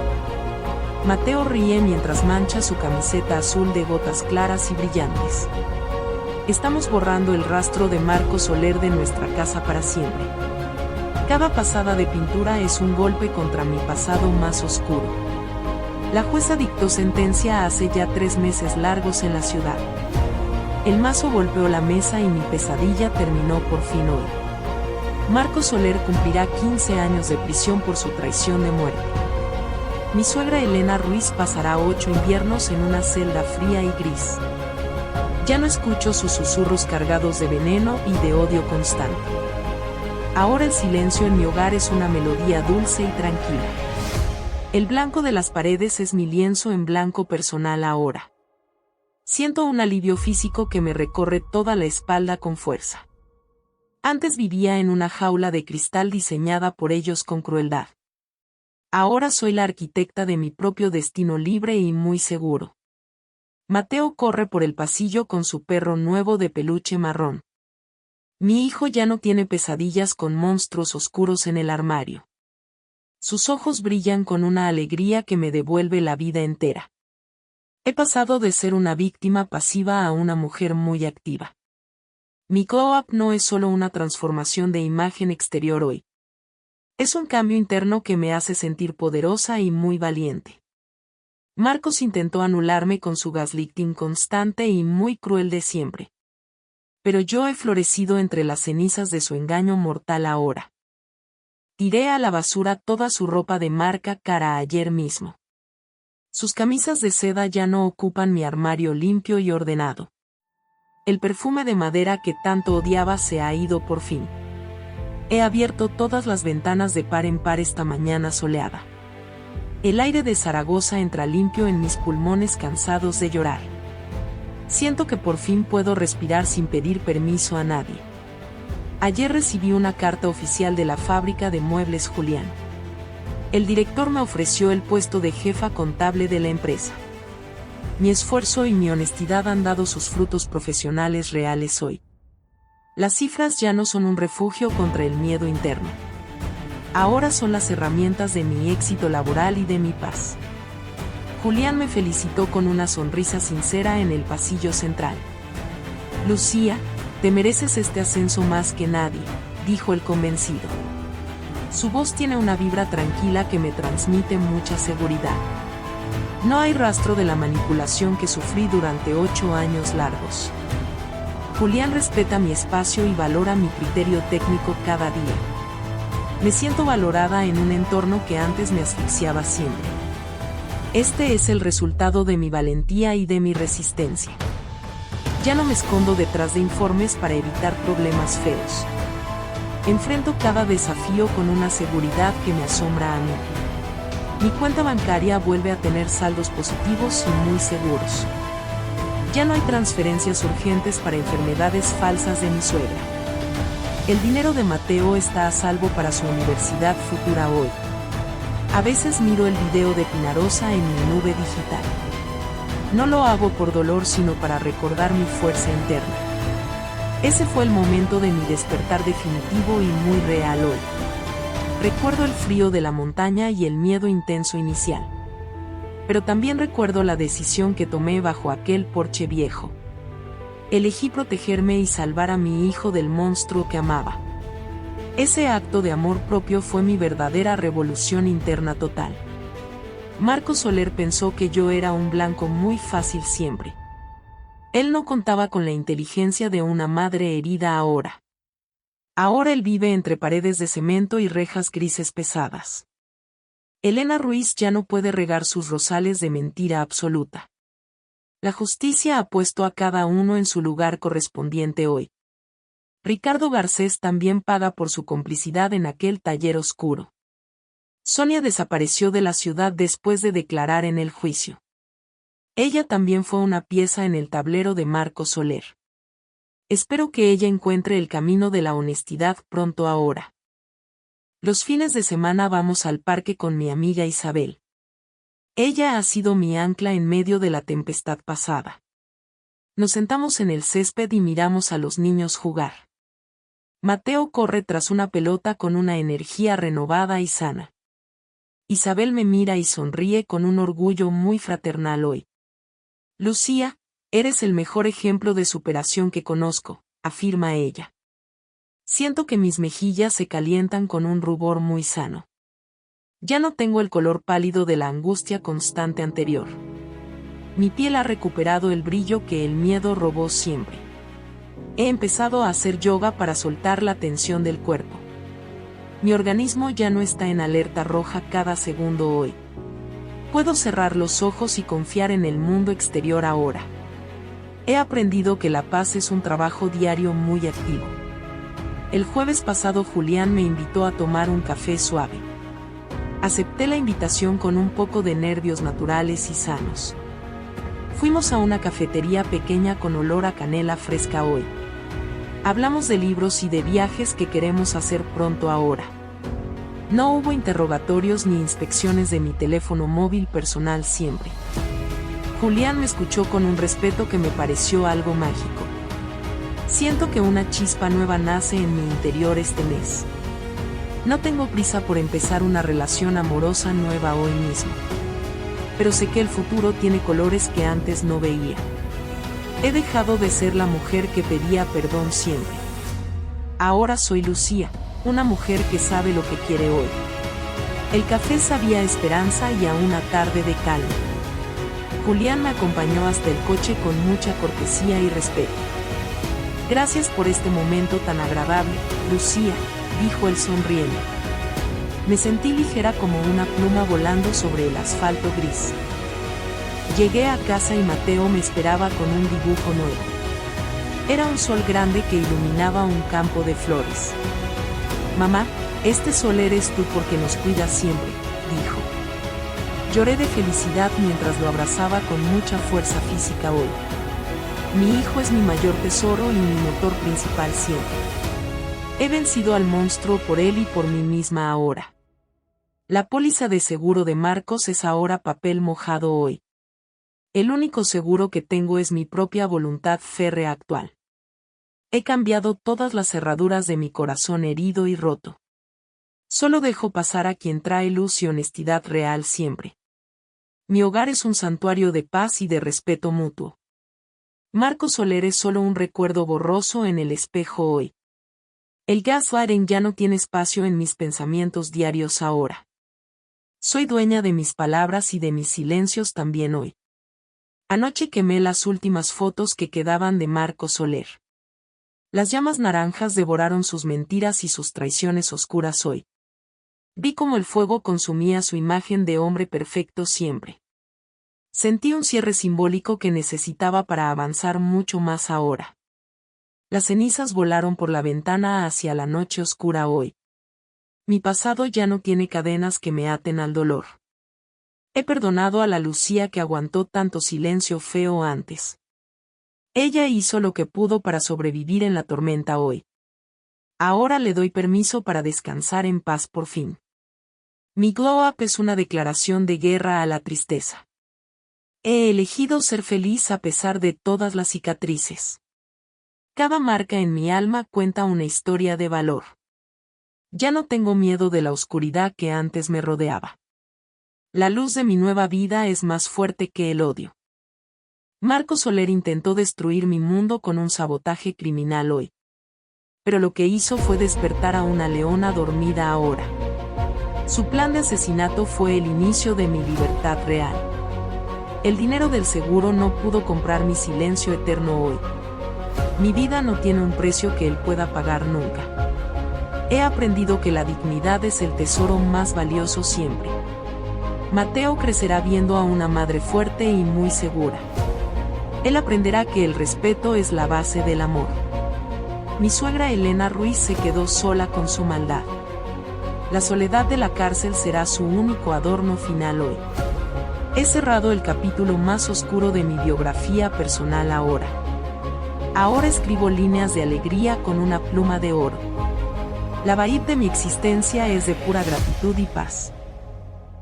Mateo ríe mientras mancha su camiseta azul de gotas claras y brillantes. Estamos borrando el rastro de Marcos Soler de nuestra casa para siempre. Cada pasada de pintura es un golpe contra mi pasado más oscuro. La jueza dictó sentencia hace ya 3 meses largos en la ciudad. El mazo golpeó la mesa y mi pesadilla terminó por fin hoy. Marcos Soler cumplirá 15 años de prisión por su traición de muerte. Mi suegra Elena Ruiz pasará 8 inviernos en una celda fría y gris. Ya no escucho sus susurros cargados de veneno y de odio constante. Ahora el silencio en mi hogar es una melodía dulce y tranquila. El blanco de las paredes es mi lienzo en blanco personal ahora. Siento un alivio físico que me recorre toda la espalda con fuerza. Antes vivía en una jaula de cristal diseñada por ellos con crueldad. Ahora soy la arquitecta de mi propio destino libre y muy seguro. Mateo corre por el pasillo con su perro nuevo de peluche marrón. Mi hijo ya no tiene pesadillas con monstruos oscuros en el armario. Sus ojos brillan con una alegría que me devuelve la vida entera. He pasado de ser una víctima pasiva a una mujer muy activa. Mi glow-up no es solo una transformación de imagen exterior hoy. Es un cambio interno que me hace sentir poderosa y muy valiente. Marcos intentó anularme con su gaslighting constante y muy cruel de siempre. Pero yo he florecido entre las cenizas de su engaño mortal ahora. Tiré a la basura toda su ropa de marca cara ayer mismo. Sus camisas de seda ya no ocupan mi armario limpio y ordenado. El perfume de madera que tanto odiaba se ha ido por fin. He abierto todas las ventanas de par en par esta mañana soleada. El aire de Zaragoza entra limpio en mis pulmones cansados de llorar. Siento que por fin puedo respirar sin pedir permiso a nadie. Ayer recibí una carta oficial de la fábrica de muebles Julián. El director me ofreció el puesto de jefa contable de la empresa. Mi esfuerzo y mi honestidad han dado sus frutos profesionales reales hoy. Las cifras ya no son un refugio contra el miedo interno. Ahora son las herramientas de mi éxito laboral y de mi paz. Julián me felicitó con una sonrisa sincera en el pasillo central. Lucía, te mereces este ascenso más que nadie, dijo el convencido. Su voz tiene una vibra tranquila que me transmite mucha seguridad. No hay rastro de la manipulación que sufrí durante 8 años largos. Julián respeta mi espacio y valora mi criterio técnico cada día. Me siento valorada en un entorno que antes me asfixiaba siempre. Este es el resultado de mi valentía y de mi resistencia. Ya no me escondo detrás de informes para evitar problemas feos. Enfrento cada desafío con una seguridad que me asombra a mí. Mi cuenta bancaria vuelve a tener saldos positivos y muy seguros. Ya no hay transferencias urgentes para enfermedades falsas de mi suegra. El dinero de Mateo está a salvo para su universidad futura hoy. A veces miro el video de Pinarosa en mi nube digital. No lo hago por dolor sino para recordar mi fuerza interna. Ese fue el momento de mi despertar definitivo y muy real hoy. Recuerdo el frío de la montaña y el miedo intenso inicial. Pero también recuerdo la decisión que tomé bajo aquel porche viejo. Elegí protegerme y salvar a mi hijo del monstruo que amaba. Ese acto de amor propio fue mi verdadera revolución interna total. Marco Soler pensó que yo era un blanco muy fácil siempre. Él no contaba con la inteligencia de una madre herida ahora. Ahora él vive entre paredes de cemento y rejas grises pesadas. Elena Ruiz ya no puede regar sus rosales de mentira absoluta. La justicia ha puesto a cada uno en su lugar correspondiente hoy. Ricardo Garcés también paga por su complicidad en aquel taller oscuro. Sonia desapareció de la ciudad después de declarar en el juicio. Ella también fue una pieza en el tablero de Marco Soler. Espero que ella encuentre el camino de la honestidad pronto ahora. Los fines de semana vamos al parque con mi amiga Isabel. Ella ha sido mi ancla en medio de la tempestad pasada. Nos sentamos en el césped y miramos a los niños jugar. Mateo corre tras una pelota con una energía renovada y sana. Isabel me mira y sonríe con un orgullo muy fraternal hoy. Lucía, eres el mejor ejemplo de superación que conozco, afirma ella. Siento que mis mejillas se calientan con un rubor muy sano. Ya no tengo el color pálido de la angustia constante anterior. Mi piel ha recuperado el brillo que el miedo robó siempre. He empezado a hacer yoga para soltar la tensión del cuerpo. Mi organismo ya no está en alerta roja cada segundo hoy. Puedo cerrar los ojos y confiar en el mundo exterior ahora. He aprendido que la paz es un trabajo diario muy activo. El jueves pasado Julián me invitó a tomar un café suave. Acepté la invitación con un poco de nervios naturales y sanos. Fuimos a una cafetería pequeña con olor a canela fresca hoy. Hablamos de libros y de viajes que queremos hacer pronto ahora. No hubo interrogatorios ni inspecciones de mi teléfono móvil personal siempre. Julián me escuchó con un respeto que me pareció algo mágico. Siento que una chispa nueva nace en mi interior este mes. No tengo prisa por empezar una relación amorosa nueva hoy mismo. Pero sé que el futuro tiene colores que antes no veía. He dejado de ser la mujer que pedía perdón siempre. Ahora soy Lucía, una mujer que sabe lo que quiere hoy. El café sabía a esperanza y a una tarde de calma. Julián me acompañó hasta el coche con mucha cortesía y respeto. Gracias por este momento tan agradable, Lucía, dijo él sonriendo. Me sentí ligera como una pluma volando sobre el asfalto gris. Llegué a casa y Mateo me esperaba con un dibujo nuevo. Era un sol grande que iluminaba un campo de flores. Mamá, este sol eres tú porque nos cuidas siempre, dijo. Lloré de felicidad mientras lo abrazaba con mucha fuerza física hoy. Mi hijo es mi mayor tesoro y mi motor principal siempre. He vencido al monstruo por él y por mí misma ahora. La póliza de seguro de Marcos es ahora papel mojado hoy. El único seguro que tengo es mi propia voluntad férrea actual. He cambiado todas las cerraduras de mi corazón herido y roto. Solo dejo pasar a quien trae luz y honestidad real siempre. Mi hogar es un santuario de paz y de respeto mutuo. Marco Soler es solo un recuerdo borroso en el espejo hoy. El gaslighting ya no tiene espacio en mis pensamientos diarios ahora. Soy dueña de mis palabras y de mis silencios también hoy. Anoche quemé las últimas fotos que quedaban de Marco Soler. Las llamas naranjas devoraron sus mentiras y sus traiciones oscuras hoy. Vi cómo el fuego consumía su imagen de hombre perfecto siempre. Sentí un cierre simbólico que necesitaba para avanzar mucho más ahora. Las cenizas volaron por la ventana hacia la noche oscura hoy. Mi pasado ya no tiene cadenas que me aten al dolor. He perdonado a la Lucía que aguantó tanto silencio feo antes. Ella hizo lo que pudo para sobrevivir en la tormenta hoy. Ahora le doy permiso para descansar en paz por fin. Mi glow up es una declaración de guerra a la tristeza. He elegido ser feliz a pesar de todas las cicatrices. Cada marca en mi alma cuenta una historia de valor. Ya no tengo miedo de la oscuridad que antes me rodeaba. La luz de mi nueva vida es más fuerte que el odio. Marco Soler intentó destruir mi mundo con un sabotaje criminal hoy. Pero lo que hizo fue despertar a una leona dormida ahora. Su plan de asesinato fue el inicio de mi libertad real. El dinero del seguro no pudo comprar mi silencio eterno hoy. Mi vida no tiene un precio que él pueda pagar nunca. He aprendido que la dignidad es el tesoro más valioso siempre. Mateo crecerá viendo a una madre fuerte y muy segura. Él aprenderá que el respeto es la base del amor. Mi suegra Elena Ruiz se quedó sola con su maldad. La soledad de la cárcel será su único adorno final hoy. He cerrado el capítulo más oscuro de mi biografía personal ahora. Ahora escribo líneas de alegría con una pluma de oro. La vaid de mi existencia es de pura gratitud y paz.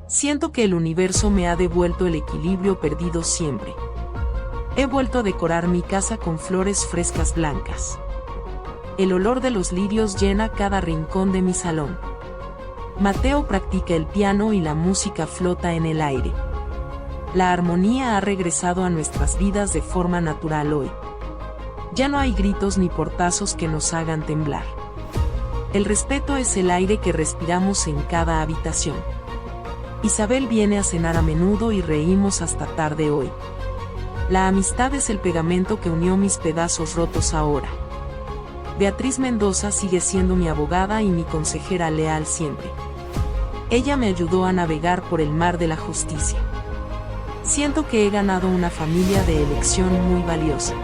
Siento que el universo me ha devuelto el equilibrio perdido siempre. He vuelto a decorar mi casa con flores frescas blancas. El olor de los lirios llena cada rincón de mi salón. Mateo practica el piano y la música flota en el aire. La armonía ha regresado a nuestras vidas de forma natural hoy. Ya no hay gritos ni portazos que nos hagan temblar. El respeto es el aire que respiramos en cada habitación. Isabel viene a cenar a menudo y reímos hasta tarde hoy. La amistad es el pegamento que unió mis pedazos rotos ahora. Beatriz Mendoza sigue siendo mi abogada y mi consejera leal siempre. Ella me ayudó a navegar por el mar de la justicia. Siento que he ganado una familia de elección muy valiosa.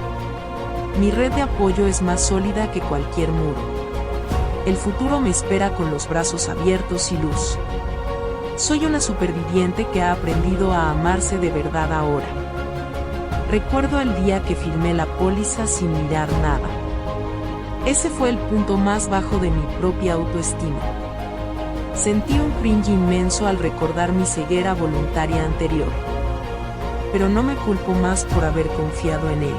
Mi red de apoyo es más sólida que cualquier muro. El futuro me espera con los brazos abiertos y luz. Soy una superviviente que ha aprendido a amarse de verdad ahora. Recuerdo el día que firmé la póliza sin mirar nada. Ese fue el punto más bajo de mi propia autoestima. Sentí un cringe inmenso al recordar mi ceguera voluntaria anterior. Pero no me culpo más por haber confiado en él.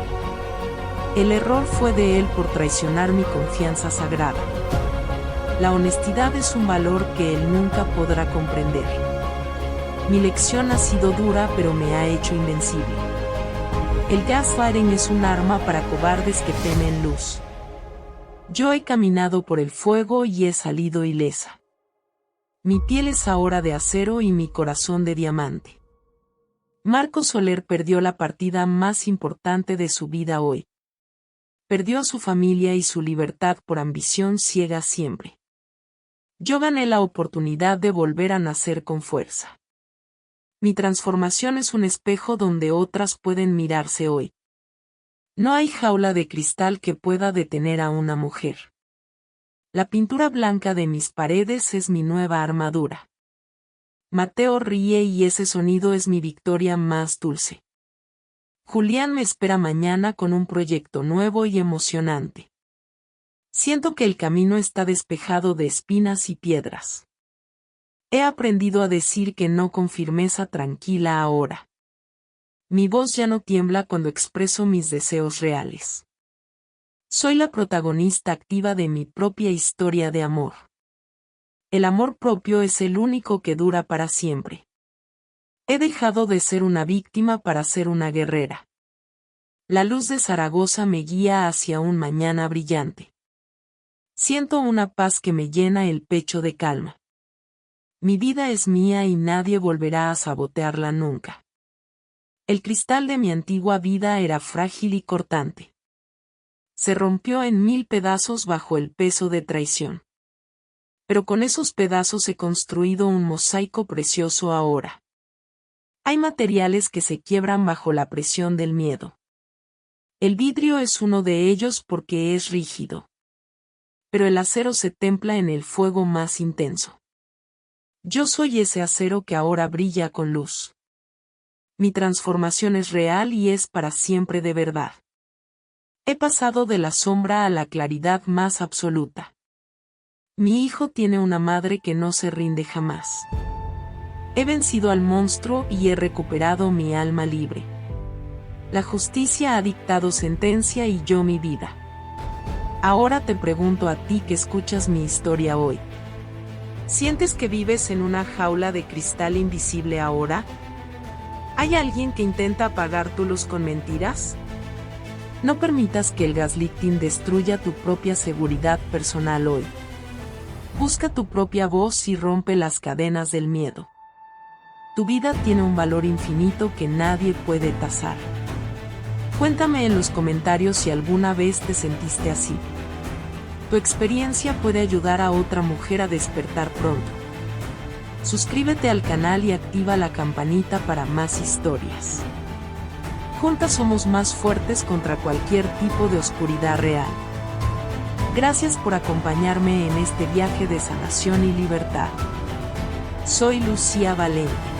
El error fue de él por traicionar mi confianza sagrada. La honestidad es un valor que él nunca podrá comprender. Mi lección ha sido dura, pero me ha hecho invencible. El gaslighting es un arma para cobardes que temen luz. Yo he caminado por el fuego y he salido ilesa. Mi piel es ahora de acero y mi corazón de diamante. Marco Soler perdió la partida más importante de su vida hoy. Perdió a su familia y su libertad por ambición ciega siempre. Yo gané la oportunidad de volver a nacer con fuerza. Mi transformación es un espejo donde otras pueden mirarse hoy. No hay jaula de cristal que pueda detener a una mujer. La pintura blanca de mis paredes es mi nueva armadura. Mateo ríe y ese sonido es mi victoria más dulce. Julián me espera mañana con un proyecto nuevo y emocionante. Siento que el camino está despejado de espinas y piedras. He aprendido a decir que no con firmeza tranquila ahora. Mi voz ya no tiembla cuando expreso mis deseos reales. Soy la protagonista activa de mi propia historia de amor. El amor propio es el único que dura para siempre. He dejado de ser una víctima para ser una guerrera. La luz de Zaragoza me guía hacia un mañana brillante. Siento una paz que me llena el pecho de calma. Mi vida es mía y nadie volverá a sabotearla nunca. El cristal de mi antigua vida era frágil y cortante. Se rompió en 1000 pedazos bajo el peso de traición. Pero con esos pedazos he construido un mosaico precioso ahora. Hay materiales que se quiebran bajo la presión del miedo. El vidrio es uno de ellos porque es rígido. Pero el acero se templa en el fuego más intenso. Yo soy ese acero que ahora brilla con luz. Mi transformación es real y es para siempre de verdad. He pasado de la sombra a la claridad más absoluta. Mi hijo tiene una madre que no se rinde jamás. He vencido al monstruo y he recuperado mi alma libre. La justicia ha dictado sentencia y yo mi vida. Ahora te pregunto a ti que escuchas mi historia hoy. ¿Sientes que vives en una jaula de cristal invisible ahora? ¿Hay alguien que intenta apagar tu luz con mentiras? No permitas que el gaslighting destruya tu propia seguridad personal hoy. Busca tu propia voz y rompe las cadenas del miedo. Tu vida tiene un valor infinito que nadie puede tasar. Cuéntame en los comentarios si alguna vez te sentiste así. Tu experiencia puede ayudar a otra mujer a despertar pronto. Suscríbete al canal y activa la campanita para más historias. Juntas somos más fuertes contra cualquier tipo de oscuridad real. Gracias por acompañarme en este viaje de sanación y libertad. Soy Lucía Valente.